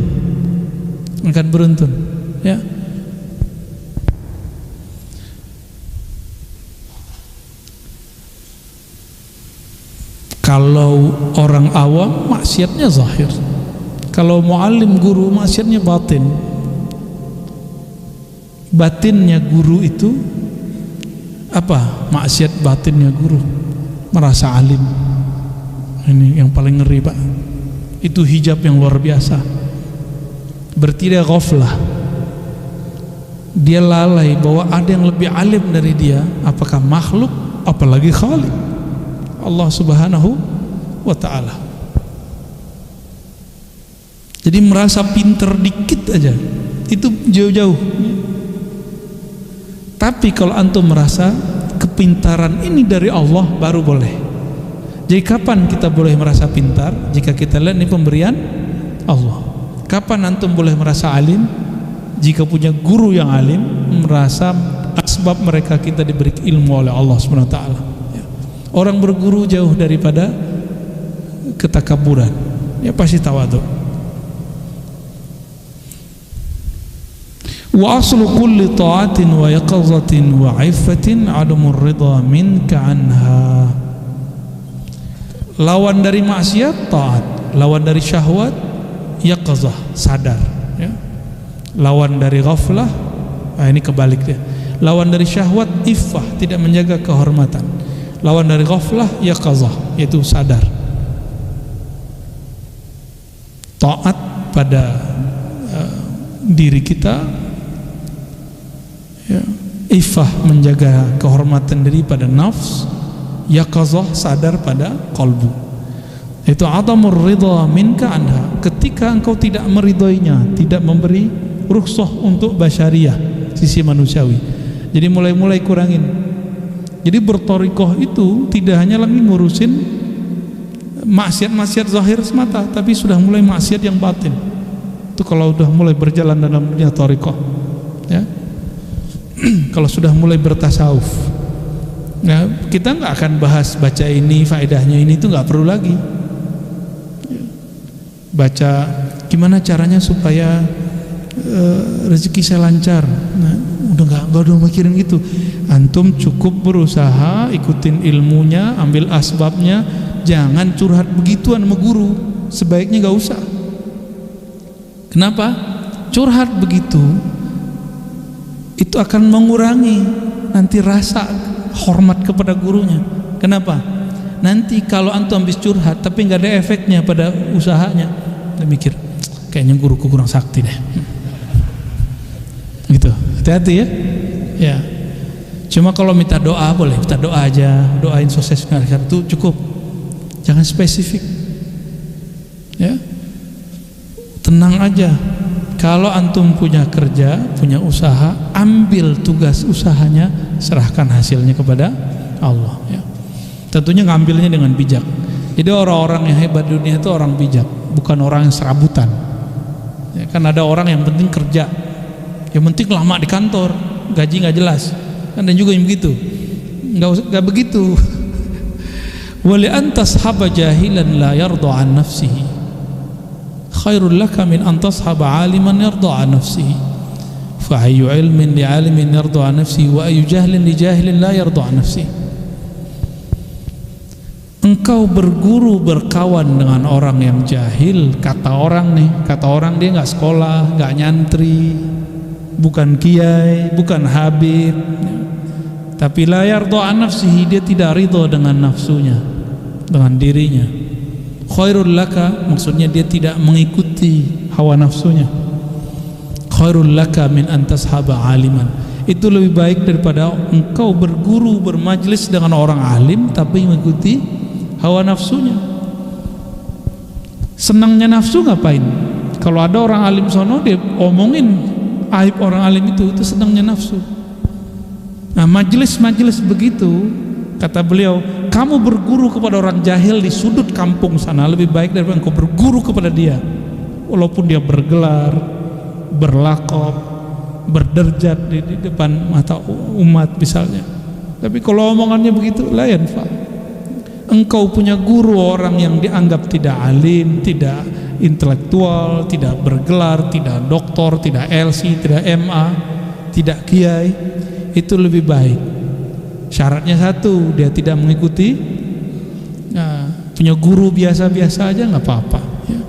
[SPEAKER 1] ya. Kalau orang awam maksiatnya zahir. Kalau muallim guru maksiatnya batin. Batinnya guru itu apa? Maksiat batinnya guru, merasa alim. Ini yang paling ngeri, Pak. Itu hijab yang luar biasa. Berarti dia ghaflah. Dia lalai bahwa ada yang lebih alim dari dia. Apakah makhluk, apalagi Khalik, Allah Subhanahu wa Ta'ala. Jadi merasa pinter dikit aja itu jauh-jauh. Tapi kalau antum merasa kepintaran ini dari Allah, baru boleh. Jadi kapan kita boleh merasa pintar? Jika kita lihat ini pemberian Allah. Kapan antum boleh merasa alim? Jika punya guru yang alim, merasa asbab mereka kita diberi ilmu oleh Allah Subhanahu wa Ta'ala. Orang berguru jauh daripada ketakaburan, ya pasti tawadhu. Wa aslu kulli ta'atin wa yaqazatin wa 'iffatin 'adamur ridha minka anha. Lawan dari maksiat taat, lawan dari syahwat yaqazah, sadar, ya. Lawan dari ghaflah Ini kebalik dia. Lawan dari syahwat iffah, tidak menjaga kehormatan. Lawan dari ghaflah yaqazah, yaitu sadar. Taat pada diri kita, ya. Iffah menjaga kehormatan diri pada nafs, yaqazah sadar pada qalbu. Itu adamur ridha minka anha, ketika engkau tidak meridhoinya, tidak memberi rukhsah untuk basyariah, sisi manusiawi. Jadi mulai kurangin. Jadi bertorikoh itu tidak hanya lagi ngurusin maksiat zahir semata, tapi sudah mulai maksiat yang batin. Itu kalau sudah mulai berjalan dalam dunia torikoh, ya. Kalau sudah mulai bertasawuf, nah, kita nggak akan bahas baca ini, faedahnya ini, itu nggak perlu lagi. Baca gimana caranya supaya rezeki saya lancar. Nah, udah nggak mikirin gitu. Antum cukup berusaha, ikutin ilmunya, ambil asbabnya, jangan curhat begituan sama guru. Sebaiknya nggak usah. Kenapa? Curhat begitu itu akan mengurangi nanti rasa hormat kepada gurunya. Kenapa? Nanti kalau antum habis curhat tapi nggak ada efeknya pada usahanya, dia mikir kayaknya guruku kurang sakti deh. Gitu, hati-hati ya. Ya. Cuma kalau minta doa boleh, minta doa aja, doain sukses itu cukup. Jangan spesifik. Ya. Tenang aja. Kalau antum punya kerja, punya usaha, ambil tugas usahanya, serahkan hasilnya kepada Allah, ya. Tentunya ngambilnya dengan bijak. Jadi orang-orang yang hebat di dunia itu orang bijak, bukan orang yang serabutan. Ya, kan ada orang yang penting kerja, yang penting lama di kantor, gaji nggak jelas. Kan ada juga yang begitu. Nggak begitu. Wali antas haba jahilan la yarda an nafsihi, khairul laka min antas haba aliman yarda an nafsihi. Fa ayu ilmin li alimin yarda an nafsihi wa ayu jahlin li jahilin la yarda an nafsihi. Engkau berguru berkawan dengan orang yang jahil, kata orang dia nggak sekolah, nggak nyantri, bukan kiai, bukan habib, tapi la yarda an nafsihi, dia tidak ridho dengan nafsunya, dengan dirinya. Khairul laka, maksudnya dia tidak mengikuti hawa nafsunya. Khairul laka min antashaba aliman, itu lebih baik daripada engkau berguru bermajlis dengan orang alim tapi mengikuti hawa nafsunya. Senangnya nafsu ngapain? Kalau ada orang alim sono, dia omongin aib orang alim itu senangnya nafsu. Nah, majelis begitu, kata beliau, kamu berguru kepada orang jahil di sudut kampung sana lebih baik daripada engkau berguru kepada dia, walaupun dia bergelar, berlaqab, berderajat di depan mata umat misalnya. Tapi kalau omongannya begitu, la yanfa. Engkau punya guru orang yang dianggap tidak alim, tidak intelektual, tidak bergelar, tidak doktor, tidak LC, tidak MA, tidak kiai, itu lebih baik. Syaratnya satu, dia tidak mengikuti. Nah, punya guru biasa-biasa aja nggak apa-apa, ya.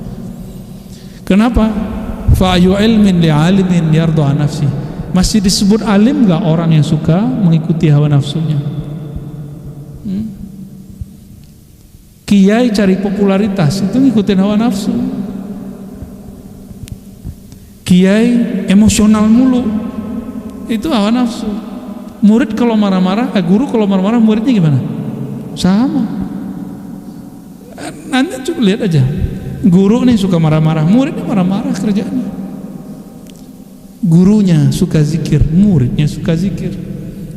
[SPEAKER 1] Kenapa? Fa ayu ilmin li alimin yarda an nafsi. Masih disebut alim nggak orang yang suka mengikuti hawa nafsunya? Kiai cari popularitas, itu ngikutin hawa nafsu. Kiai emosional mulu, itu hawa nafsu. Murid kalau marah-marah, guru kalau marah-marah, muridnya gimana? Sama. Nanti coba lihat aja, guru nih suka marah-marah, muridnya marah-marah kerjaannya. Gurunya suka zikir, muridnya suka zikir.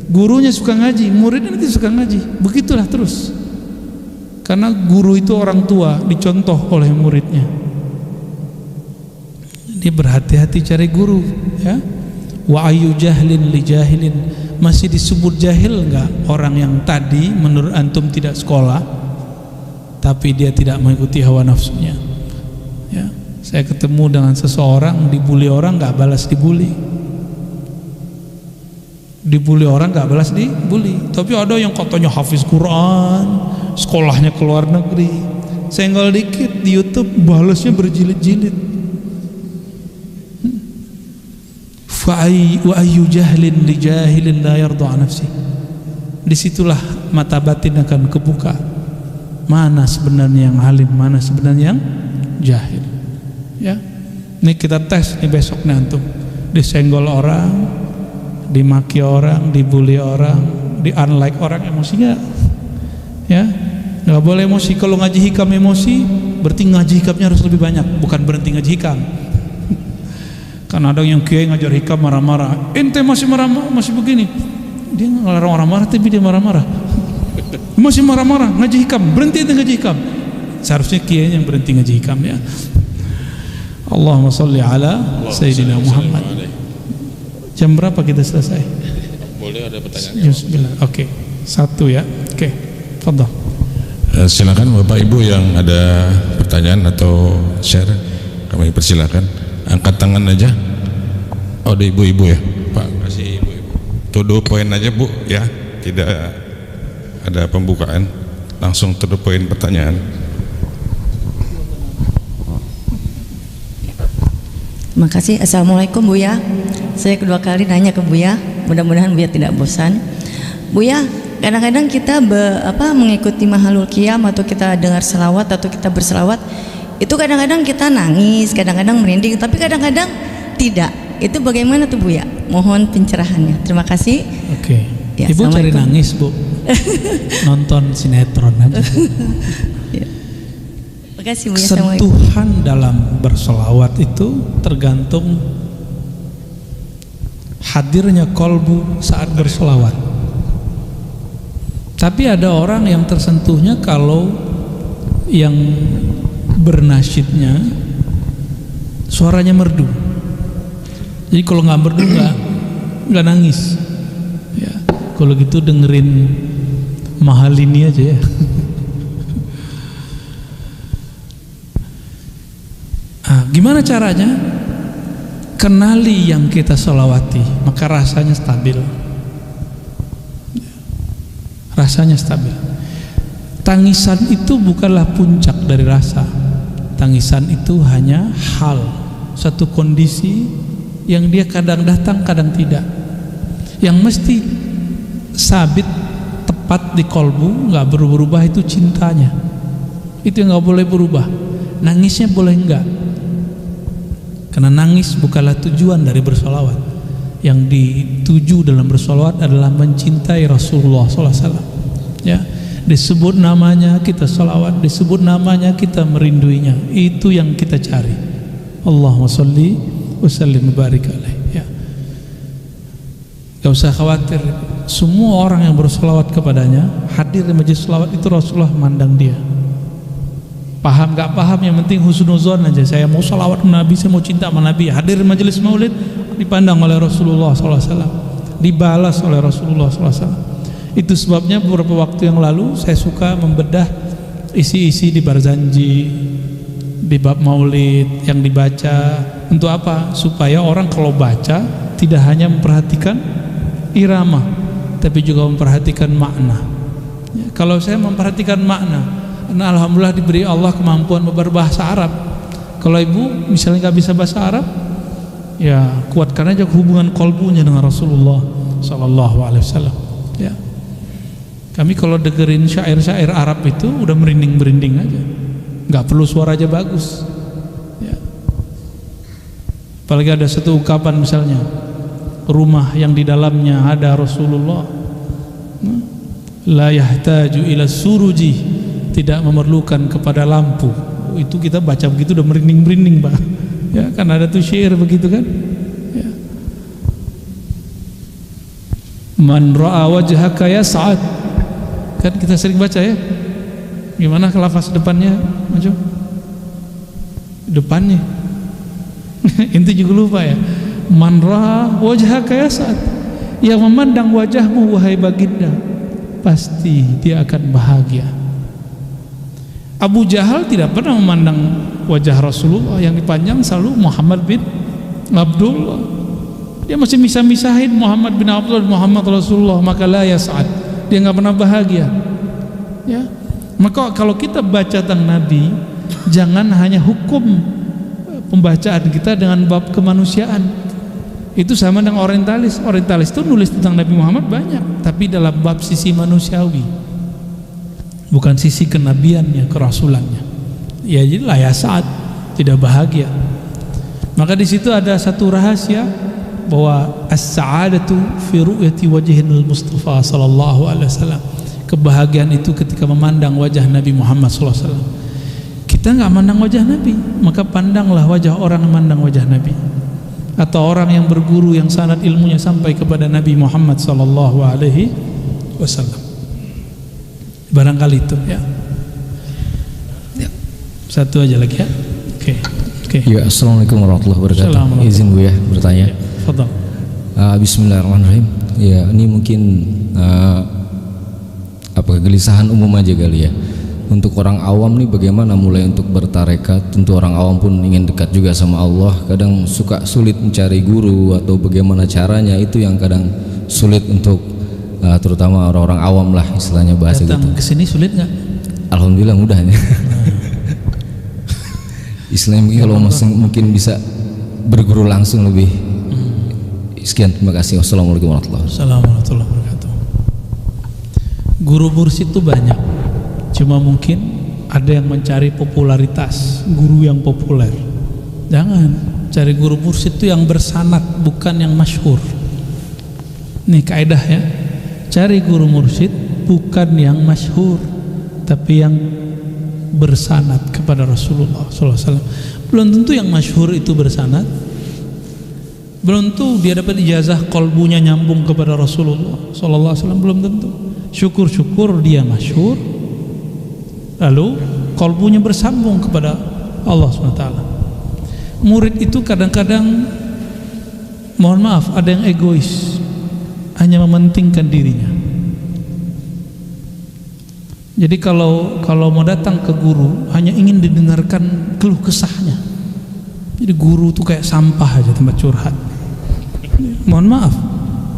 [SPEAKER 1] Gurunya suka ngaji, muridnya nanti suka ngaji. Begitulah terus. Karena guru itu orang tua, dicontoh oleh muridnya. Jadi berhati-hati cari guru, ya. Wa ayu jahlin li jahilin, masih disebut jahil enggak orang yang tadi menurut antum tidak sekolah tapi dia tidak mengikuti hawa nafsunya, ya. Saya ketemu dengan seseorang dibully orang enggak balas dibully. Dibully orang enggak balas dibully. Tapi ada yang katanya hafiz Quran, sekolahnya ke luar negeri, senggol dikit di YouTube balasnya berjilid-jilid. wa ayyu jahlin li jahilin la yarda nafsi. Disitulah mata batin akan kebuka, mana sebenarnya yang alim, mana sebenarnya yang jahil. Ya, ini kita tes nih besok nanti. Disenggol orang, dimaki orang, dibully orang, di-unlike orang, emosinya ya nggak boleh emosi. Kalau ngaji hikam emosi, berarti ngaji hikamnya harus lebih banyak, bukan berhenti ngaji hikam. Kan ada yang kiai ngajar hikam marah-marah, ente masih marah-marah, masih begini, dia ngelarang orang marah tapi dia marah-marah, masih marah-marah ngaji hikam, berhenti ente ngaji hikam. Seharusnya kiai yang berhenti ngaji hikam ya. Allahumma sholli ala Sayyidina Muhammad. Jam berapa kita selesai?
[SPEAKER 2] Boleh ada pertanyaan?
[SPEAKER 1] Oke, satu ya. Oke, fadhal.
[SPEAKER 2] Silakan Bapak Ibu yang ada pertanyaan atau share, kami persilakan. Angkat tangan aja. Oh, ada ibu-ibu ya, Pak. Kasih ibu-ibu. To the point aja Bu ya, tidak ada pembukaan, langsung to the point pertanyaan.
[SPEAKER 3] Terima kasih. Assalamualaikum Buya. Saya kedua kali nanya ke Buya, mudah-mudahan Buya tidak bosan. Buya, kadang-kadang kita mengikuti mahalul qiyam atau kita dengar selawat atau kita berselawat, itu kadang-kadang kita nangis, kadang-kadang merinding, tapi kadang-kadang tidak. Itu bagaimana tuh Buya? Mohon pencerahannya. Terima kasih.
[SPEAKER 1] Oke.
[SPEAKER 3] Ya,
[SPEAKER 1] Ibu cari nangis Bu. Nonton sinetron aja Bu.
[SPEAKER 3] Ya. Terima kasih Buya.
[SPEAKER 1] Sentuhan dalam berselawat itu tergantung hadirnya kolbu saat berselawat. Tapi ada orang yang tersentuhnya kalau yang bernasyidnya suaranya merdu. Jadi kalau nggak merdu nggak nangis. Ya, kalau gitu dengerin mahal ini aja ya. Gimana caranya? Kenali yang kita sholawati, maka rasanya stabil. Rasanya stabil. Tangisan itu bukanlah puncak dari rasa. Tangisan itu hanya hal, satu kondisi yang dia kadang datang, kadang tidak. Yang mesti sabit, tepat di kolbu, nggak berubah itu cintanya. Itu yang nggak boleh berubah. Nangisnya boleh enggak. Karena nangis bukanlah tujuan dari bersolawat. Yang dituju dalam bersolawat adalah mencintai Rasulullah SAW. Ya, disebut namanya kita solawat, disebut namanya kita merinduinya. Itu yang kita cari. Allahumma sholli wa sallim mubarik alaih. Ya, gak usah khawatir. Semua orang yang bersolawat kepadanya, hadir di majelis solawat itu Rasulullah mandang dia. Paham gak paham, yang penting husnuzon aja. Saya mau salawat ke Nabi, saya mau cinta sama Nabi. Hadir majelis maulid dipandang oleh Rasulullah SAW, dibalas oleh Rasulullah SAW. Itu sebabnya beberapa waktu yang lalu saya suka membedah isi-isi di Barzanji, di bab maulid yang dibaca. Untuk apa? Supaya orang kalau baca tidak hanya memperhatikan irama, tapi juga memperhatikan makna. Ya, kalau saya memperhatikan makna, karena alhamdulillah diberi Allah kemampuan berbahasa Arab. Kalau ibu misalnya nggak bisa bahasa Arab, ya kuatkan aja hubungan kolbunya dengan Rasulullah Sallallahu Alaihi Wasallam. Ya, kami kalau dengerin syair-syair Arab itu udah merinding-merinding aja, nggak perlu suara aja bagus. Ya. Apalagi ada satu ungkapan misalnya, rumah yang di dalamnya ada Rasulullah, la yahtaju ila suruji, tidak memerlukan kepada lampu. Itu kita baca begitu udah merinding-merinding Pak. Ya, kan ada tuh syair begitu kan. Ya. Man ra'a wajhaka yas'ad. Kan kita sering baca ya. Gimana lafaz depannya? Maju. Depannya. Inti juga lupa ya. Man ra'a wajhaka yas'ad. Yang memandang wajahmu wahai baginda, pasti dia akan bahagia. Abu Jahal tidak pernah memandang wajah Rasulullah, yang dipandang selalu Muhammad bin Abdullah. Dia masih misah-misahin Muhammad bin Abdullah, Muhammad Rasulullah, maka la yas'ad, dia nggak pernah bahagia. Ya, maka kalau kita baca tentang Nabi, jangan hanya hukum pembacaan kita dengan bab kemanusiaan, Itu sama dengan orientalis. Orientalis itu nulis tentang Nabi Muhammad banyak, tapi dalam bab sisi manusiawi, bukan sisi kenabiannya, kerasulannya. Ya jadi layak saat, tidak bahagia. Maka di situ ada satu rahasia bahwa as-sa'adatu fi ru'yati wajhil Mustafa sallallahu alaihi wasallam. Kebahagiaan itu ketika memandang wajah Nabi Muhammad sallallahu alaihi wasallam. Kita nggak mandang wajah Nabi, maka pandanglah wajah orang yang mandang wajah Nabi, atau orang yang berguru yang sanad ilmunya sampai kepada Nabi Muhammad sallallahu alaihi wasallam. Barangkali itu ya. Satu aja lagi ya. Oke.
[SPEAKER 4] Ya, assalamualaikum warahmatullahi wabarakatuh. Izin Bu ya bertanya.
[SPEAKER 1] Fadhal.
[SPEAKER 4] Bismillahirrahmanirrahim. Ya, ini mungkin kegelisahan umum aja kali ya. Untuk orang awam nih bagaimana mulai untuk bertarekat? Tentu orang awam pun ingin dekat juga sama Allah. Kadang suka sulit mencari guru atau bagaimana caranya, itu yang kadang sulit untuk terutama orang-orang awam lah istilahnya bahasa gitu.
[SPEAKER 1] Datang kesini sulit nggak?
[SPEAKER 4] Alhamdulillah mudahnya. Istilahnya kalau mungkin bisa berguru langsung lebih. Sekian, terima kasih. Wassalamualaikum warahmatullahi
[SPEAKER 1] wabarakatuh. Guru mursyid itu banyak, cuma mungkin ada yang mencari popularitas, guru yang populer. Jangan cari guru mursyid itu yang bersanad, bukan yang masyhur. Nih kaidah ya, cari guru mursyid bukan yang masyhur, tapi yang bersanad kepada Rasulullah SAW. Belum tentu yang masyhur itu bersanad, belum tentu dia dapat ijazah kolbunya nyambung kepada Rasulullah SAW, belum tentu. Syukur-syukur dia masyhur, lalu kolbunya bersambung kepada Allah SWT. Murid itu kadang-kadang, mohon maaf, ada yang egois, hanya mementingkan dirinya. Jadi kalau mau datang ke guru hanya ingin didengarkan keluh kesahnya. Jadi guru tuh kayak sampah aja, tempat curhat. Mohon maaf,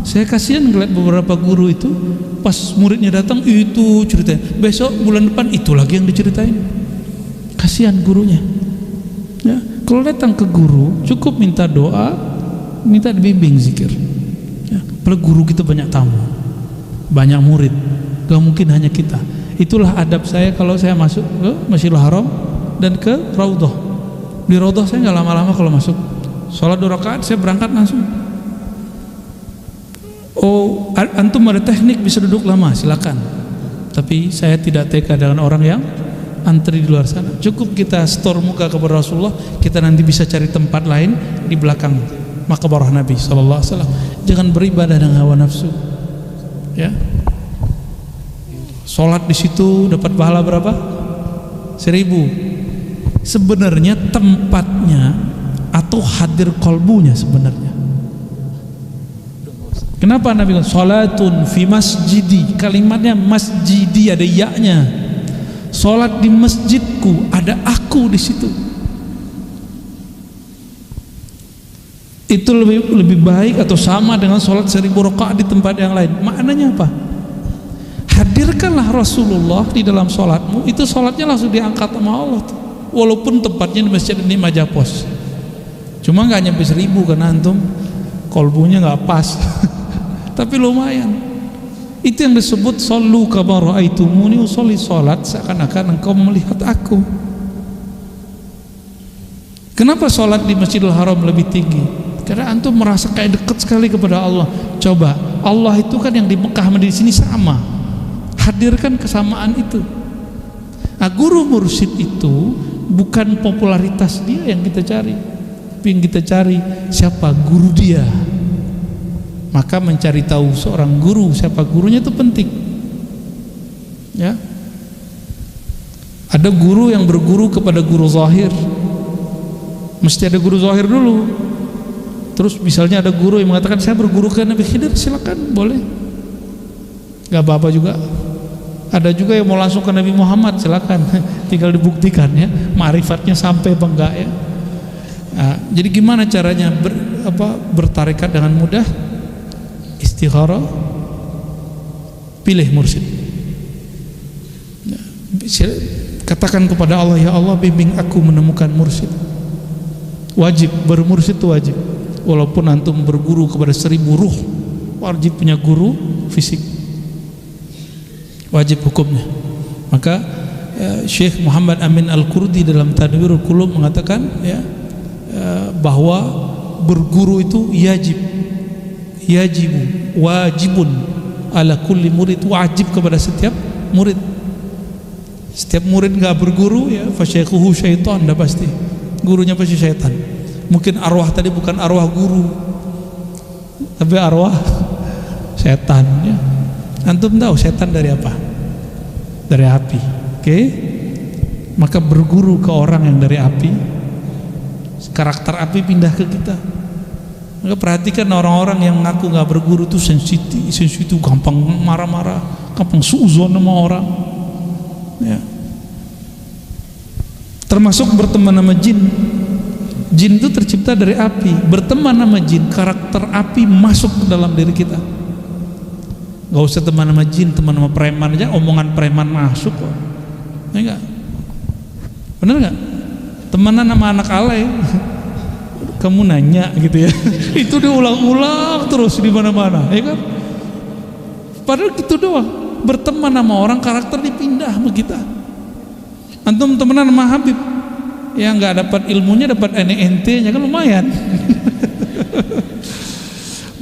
[SPEAKER 1] saya kasihan ngeliat beberapa guru itu pas muridnya datang itu ceritain, besok bulan depan itu lagi yang diceritain. Kasihan gurunya. Ya, kalau datang ke guru cukup minta doa, minta dibimbing zikir. Ya, apalagi guru kita banyak tamu, banyak murid, gak mungkin hanya kita. Itulah adab saya kalau saya masuk ke Masjidil Haram dan ke Raudhah. Di Raudhah saya nggak lama-lama kalau masuk. Sholat 2 rakaat saya berangkat langsung. Oh, antum ada teknik bisa duduk lama, silakan. Tapi saya tidak tega dengan orang yang antri di luar sana. Cukup kita setor muka kepada Rasulullah, kita nanti bisa cari tempat lain di belakang makbarah Nabi sallallahu alaihi wasallam. Jangan beribadah dengan hawa nafsu. Ya. Sholat di situ dapat pahala berapa? 1000. Sebenarnya tempatnya atau hadir kolbunya sebenarnya. Kenapa Nabi bilang sholatun fi masjidi? Kalimatnya masjidi ada ya-nya. Sholat di masjidku, ada aku di situ. Itu lebih baik atau sama dengan sholat 1000 rakaat di tempat yang lain. Maknanya apa? Hadirkanlah Rasulullah di dalam sholatmu, itu sholatnya langsung diangkat sama Allah tuh. Walaupun tempatnya di Masjid ini Majapos, cuma nggak nyampe 1000 karena antum kolbunya nggak pas. Tapi lumayan. Itu yang disebut shollu kama ra'aitumuni usolli, sholat seakan-akan engkau melihat aku. Kenapa sholat di Masjidil Haram lebih tinggi? Karena antum merasa kayak dekat sekali kepada Allah. Coba, Allah itu kan yang di Mekah sama di sini sama. Hadirkan kesamaan itu. Nah, guru mursyid itu bukan popularitas dia yang kita cari, tapi yang kita cari siapa guru dia. Maka mencari tahu seorang guru, siapa gurunya itu penting. Ya. Ada guru yang berguru kepada guru zahir, mesti ada guru zahir dulu. Terus misalnya ada guru yang mengatakan saya berguru ke Nabi Khidir, silakan, boleh, gak apa-apa juga. Ada juga yang mau langsung ke Nabi Muhammad, silakan, tinggal dibuktikan ya ma'rifatnya sampai apa enggak ya. Nah, jadi gimana caranya bertarekat dengan mudah? Istikharah, pilih mursyid. Katakan kepada Allah, ya Allah bimbing aku menemukan mursyid. Wajib, bermursyid itu wajib. walaupun antum berguru kepada 1000 ruh, wajib punya guru fisik, wajib hukumnya. Maka Syekh Muhammad Amin Al-Qurdi dalam Tadwirul Qulub mengatakan ya, bahwa berguru itu wajibun ala kulli murid, wajib kepada setiap murid. Setiap murid nggak berguru ya fasyaikhuhu syaitan, dah pasti gurunya pasti syaitan. Mungkin arwah tadi bukan arwah guru, tapi arwah setan ya. Antum tahu setan dari apa? Dari api. Oke? Maka berguru ke orang yang dari api, karakter api pindah ke kita. Maka perhatikan orang-orang yang ngaku nggak berguru tuh sensitif, gampang marah-marah, gampang suuzon sama orang. Ya. Termasuk berteman sama jin. Jin itu tercipta dari api. Berteman sama jin, karakter api masuk ke dalam diri kita. Gak usah teman sama jin, teman sama preman aja, omongan preman masuk kok. Ya enggak? Bener enggak? Temenan sama anak alay, kamu nanya gitu ya. Itu diulang-ulang terus di mana-mana, ya kan? Padahal gitu doang. Berteman sama orang, karakter dipindah sama kita. Antum temenan sama Habib, ya nggak dapat ilmunya, dapat NENT-nya kan lumayan.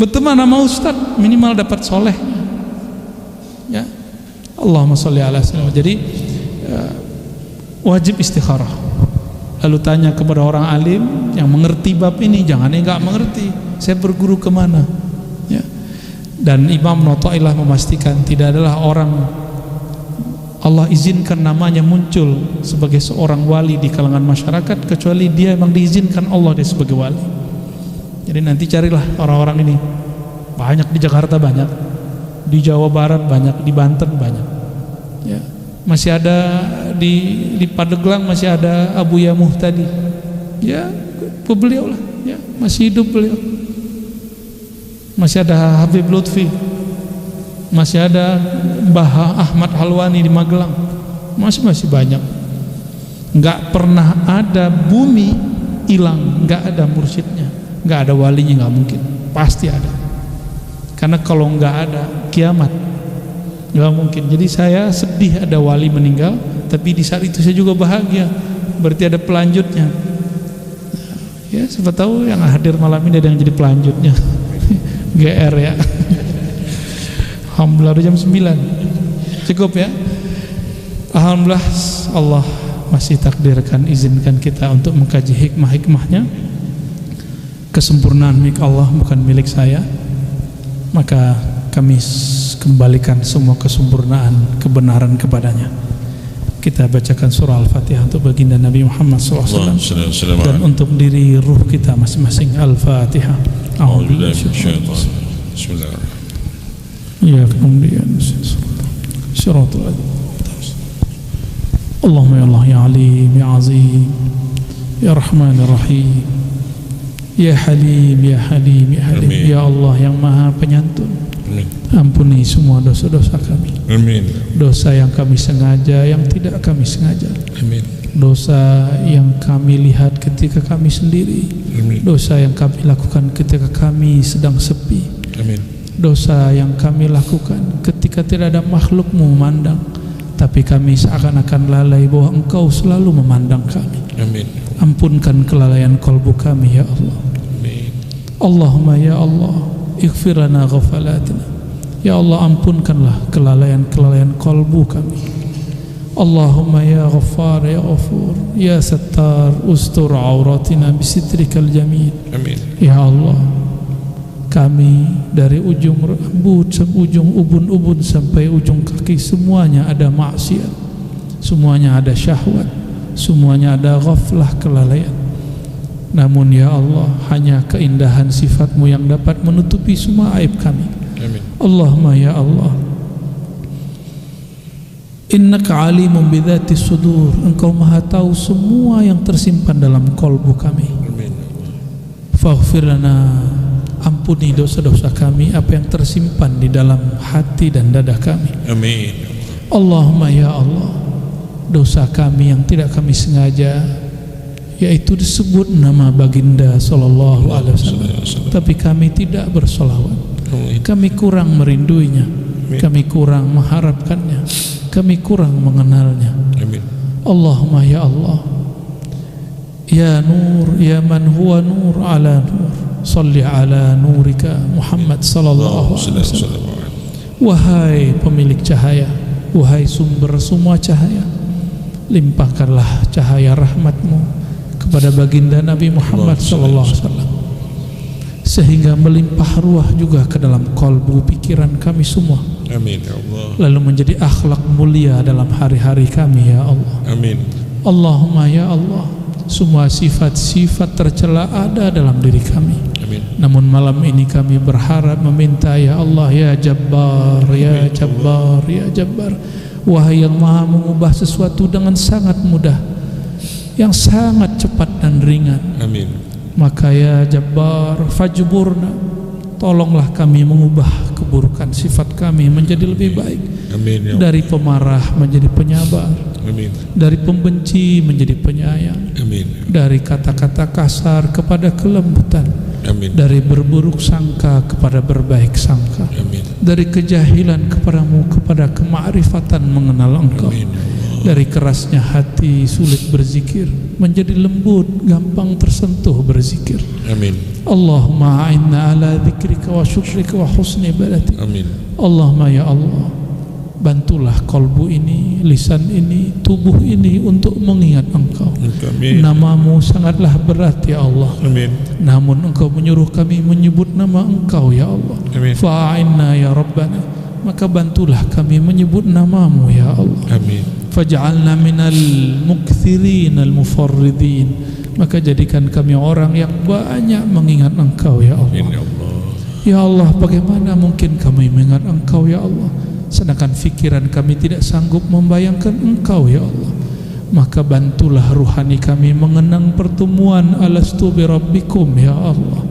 [SPEAKER 1] Berteman sama Ustad, minimal dapat soleh. Ya, Allahumma sholli ala sayyidina. Jadi wajib istikharah. Lalu tanya kepada orang alim yang mengerti bab ini, jangan nggak mengerti. Saya berguru kemana? Ya. Dan Imam Nota'ilah memastikan tidak adalah orang Allah izinkan namanya muncul sebagai seorang wali di kalangan masyarakat kecuali dia memang diizinkan Allah dia sebagai wali. Jadi nanti carilah orang-orang ini, banyak di Jakarta, banyak di Jawa Barat, banyak di Banten, banyak ya. Masih ada di Pandeglang, masih ada Abu Yamuh tadi ya, beliau lah ya, masih hidup beliau. Masih ada Habib Lutfi, masih ada Mbah Ahmad Halwani di Magelang, masih banyak. Nggak pernah ada bumi hilang nggak ada mursyidnya, nggak ada walinya, nggak mungkin, pasti ada. Karena kalau nggak ada kiamat nggak mungkin. Jadi saya sedih ada wali meninggal, tapi di saat itu saya juga bahagia, berarti ada pelanjutnya. Ya siapa tahu yang hadir malam ini ada yang jadi pelanjutnya. GR ya. Alhamdulillah udah jam 9. Cukup ya. Alhamdulillah Allah masih takdirkan, izinkan kita untuk mengkaji hikmah-hikmahnya. Kesempurnaan milik Allah bukan milik saya. Maka kami kembalikan semua kesempurnaan kebenaran kepadanya. Kita bacakan surah Al-Fatihah untuk baginda Nabi Muhammad SAW dan untuk diri ruh kita masing-masing. Al-Fatihah. Bismillahirrahmanirrahim. Ya kemudian syaratul Allahumma ya Allah ya alim ya azim ya rahman ya rahim ya halim ya halim ya halim. Amin. Ya Allah yang maha penyantun. Amin. Ampuni semua dosa-dosa kami. Amin. Dosa yang kami sengaja, yang tidak kami sengaja. Amin. Dosa yang kami lihat ketika kami sendiri. Amin. Dosa yang kami lakukan ketika kami sedang sepi. Amin. Dosa yang kami lakukan ketika tidak ada makhlukmu memandang, tapi kami seakan-akan lalai bahwa Engkau selalu memandang kami. Amin. Ampunkan kelalaian kalbu kami ya Allah. Amin. Allahumma ya Allah ighfir lana ghafalatina. Ya Allah ampunkanlah kelalaian kalbu kami. Allahumma ya Ghaffar ya Ghafur ya Sattar ustur auratina bisitrikal jamil. Amin. Ya Allah, kami dari ujung rambut, ujung ubun-ubun sampai ujung kaki semuanya ada maksiat, semuanya ada syahwat, semuanya ada ghaflah, kelalaian. Namun ya Allah, hanya keindahan sifat-Mu yang dapat menutupi semua aib kami. Amin. Allahumma ya Allah, Innaka alimun bidzati sudur. Engkau maha tahu semua yang tersimpan dalam kalbu kami. Amin. Faghfir lana, ampuni dosa-dosa kami, apa yang tersimpan di dalam hati dan dada kami. Amin. Allahumma ya Allah, dosa kami yang tidak kami sengaja, yaitu disebut nama baginda sallallahu alaihi wasallam, tapi kami tidak bersolawat. Kami kurang merinduinya, kami kurang mengharapkannya, kami kurang mengenalnya. Allahumma ya Allah, ya nur, ya man huwa nur ala nur, salli ala nurika Muhammad sallallahu alaihi wasallam. Wahai pemilik cahaya, wahai sumber semua cahaya, limpahkanlah cahaya rahmatmu kepada baginda Nabi Muhammad sallallahu alaihi wasallam, sehingga melimpah ruah juga ke dalam kalbu pikiran kami semua.
[SPEAKER 2] Amin ya Allah.
[SPEAKER 1] Lalu menjadi akhlak mulia dalam hari-hari kami ya Allah.
[SPEAKER 2] Amin.
[SPEAKER 1] Allahumma ya Allah, semua sifat-sifat tercela ada dalam diri kami.
[SPEAKER 2] Amin.
[SPEAKER 1] Namun malam ini kami berharap meminta ya Allah, ya Jabbar, ya Jabbar, ya Jabbar, wahai yang maha mengubah sesuatu dengan sangat mudah, yang sangat cepat dan ringan.
[SPEAKER 2] Amin.
[SPEAKER 1] Maka ya Jabbar, fajburna, tolonglah kami mengubah keburukan sifat kami menjadi lebih baik.
[SPEAKER 2] Amin ya Allah.
[SPEAKER 1] Dari pemarah menjadi penyabar,
[SPEAKER 2] Amin.
[SPEAKER 1] dari pembenci menjadi penyayang,
[SPEAKER 2] Amin.
[SPEAKER 1] dari kata-kata kasar kepada kelembutan,
[SPEAKER 2] Amin.
[SPEAKER 1] dari berburuk sangka kepada berbaik sangka,
[SPEAKER 2] Amin.
[SPEAKER 1] dari kejahilan kepadamu kepada kemakrifatan mengenal Engkau.
[SPEAKER 2] Amin ya Allah.
[SPEAKER 1] Dari kerasnya hati sulit berzikir menjadi lembut, gampang tersentuh berzikir.
[SPEAKER 2] Amin.
[SPEAKER 1] Allahumma a'inna ala dzikrika wa syukrika wa husni ibadatik.
[SPEAKER 2] Amin.
[SPEAKER 1] Allahumma ya Allah, bantulah kalbu ini, lisan ini, tubuh ini untuk mengingat Engkau.
[SPEAKER 2] Amin.
[SPEAKER 1] Namamu sangatlah berat ya Allah.
[SPEAKER 2] Amin.
[SPEAKER 1] Namun Engkau menyuruh kami menyebut nama Engkau ya Allah.
[SPEAKER 2] Amin.
[SPEAKER 1] Fa'inna ya Rabbana, maka bantulah kami menyebut namamu ya Allah.
[SPEAKER 2] Amin.
[SPEAKER 1] Faj'alna minal mukthirin al-mufarridin, maka jadikan kami orang yang banyak mengingat Engkau ya Allah.
[SPEAKER 2] Amin ya Allah.
[SPEAKER 1] Ya Allah, bagaimana mungkin kami mengingat Engkau ya Allah, sedangkan fikiran kami tidak sanggup membayangkan Engkau ya Allah. Maka bantulah ruhani kami mengenang pertemuan alastu bi rabbikum ya Allah.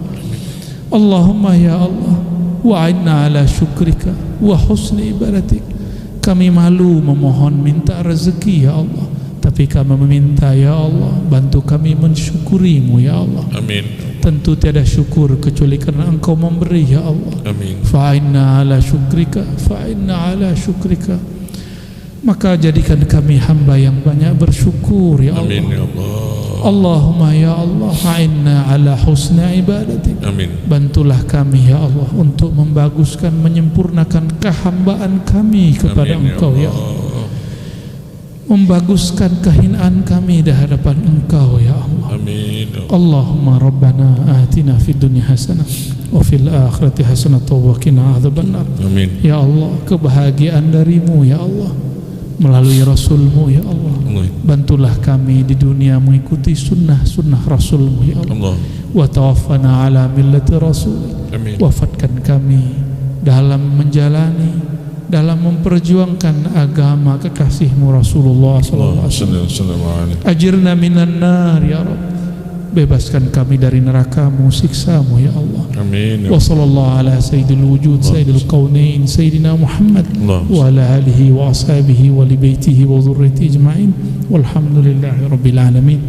[SPEAKER 1] Allahumma ya Allah, wa'inna ala syukrika wa husni ibadatik. Kami malu memohon minta rezeki ya Allah, tapi kami meminta ya Allah, bantu kami mensyukurimu ya Allah.
[SPEAKER 2] Amin.
[SPEAKER 1] Tentu tiada syukur kecuali karena Engkau memberi ya Allah.
[SPEAKER 2] Amin.
[SPEAKER 1] Fa'inna ala syukrika, fa'inna ala syukrika. Maka jadikan kami hamba yang banyak bersyukur ya Allah.
[SPEAKER 2] Amin ya Allah.
[SPEAKER 1] Allahumma ya Allah, a'inna ala husna ibadatik.
[SPEAKER 2] Amin.
[SPEAKER 1] Bantulah kami ya Allah untuk membaguskan, menyempurnakan kehambaan kami kepada
[SPEAKER 2] Amin,
[SPEAKER 1] Engkau ya
[SPEAKER 2] Allah.
[SPEAKER 1] Allah. Memaguskan kehinaan kami di hadapan Engkau ya Allah.
[SPEAKER 2] Amin.
[SPEAKER 1] Allahumma rabbana atina fid dunya hasanah wa fil akhirati hasanah wa qina adzabannar.
[SPEAKER 2] Amin.
[SPEAKER 1] Ya Allah, kebahagiaan darimu ya Allah, melalui Rasulmu ya Allah. Bantulah kami di dunia mengikuti sunnah-sunnah Rasulmu ya Allah. Wa tawaffana ala millati Rasul.
[SPEAKER 2] Amin.
[SPEAKER 1] Wafatkan kami dalam menjalani, dalam memperjuangkan agama kekasihmu Rasulullah sallallahu alaihi wasallam. Ajirna minan nar ya Rabb, bebaskan kami dari neraka-Mu, siksa-Mu ya Allah.
[SPEAKER 2] Amin.
[SPEAKER 1] Wa sallallahu ala sayyidil wujud sayyidil qaunain sayyidina Muhammad wa ala alihi wa ashabihi wa li baitihi wa dhurriyyatihi ajma'in walhamdulillahi rabbil alamin.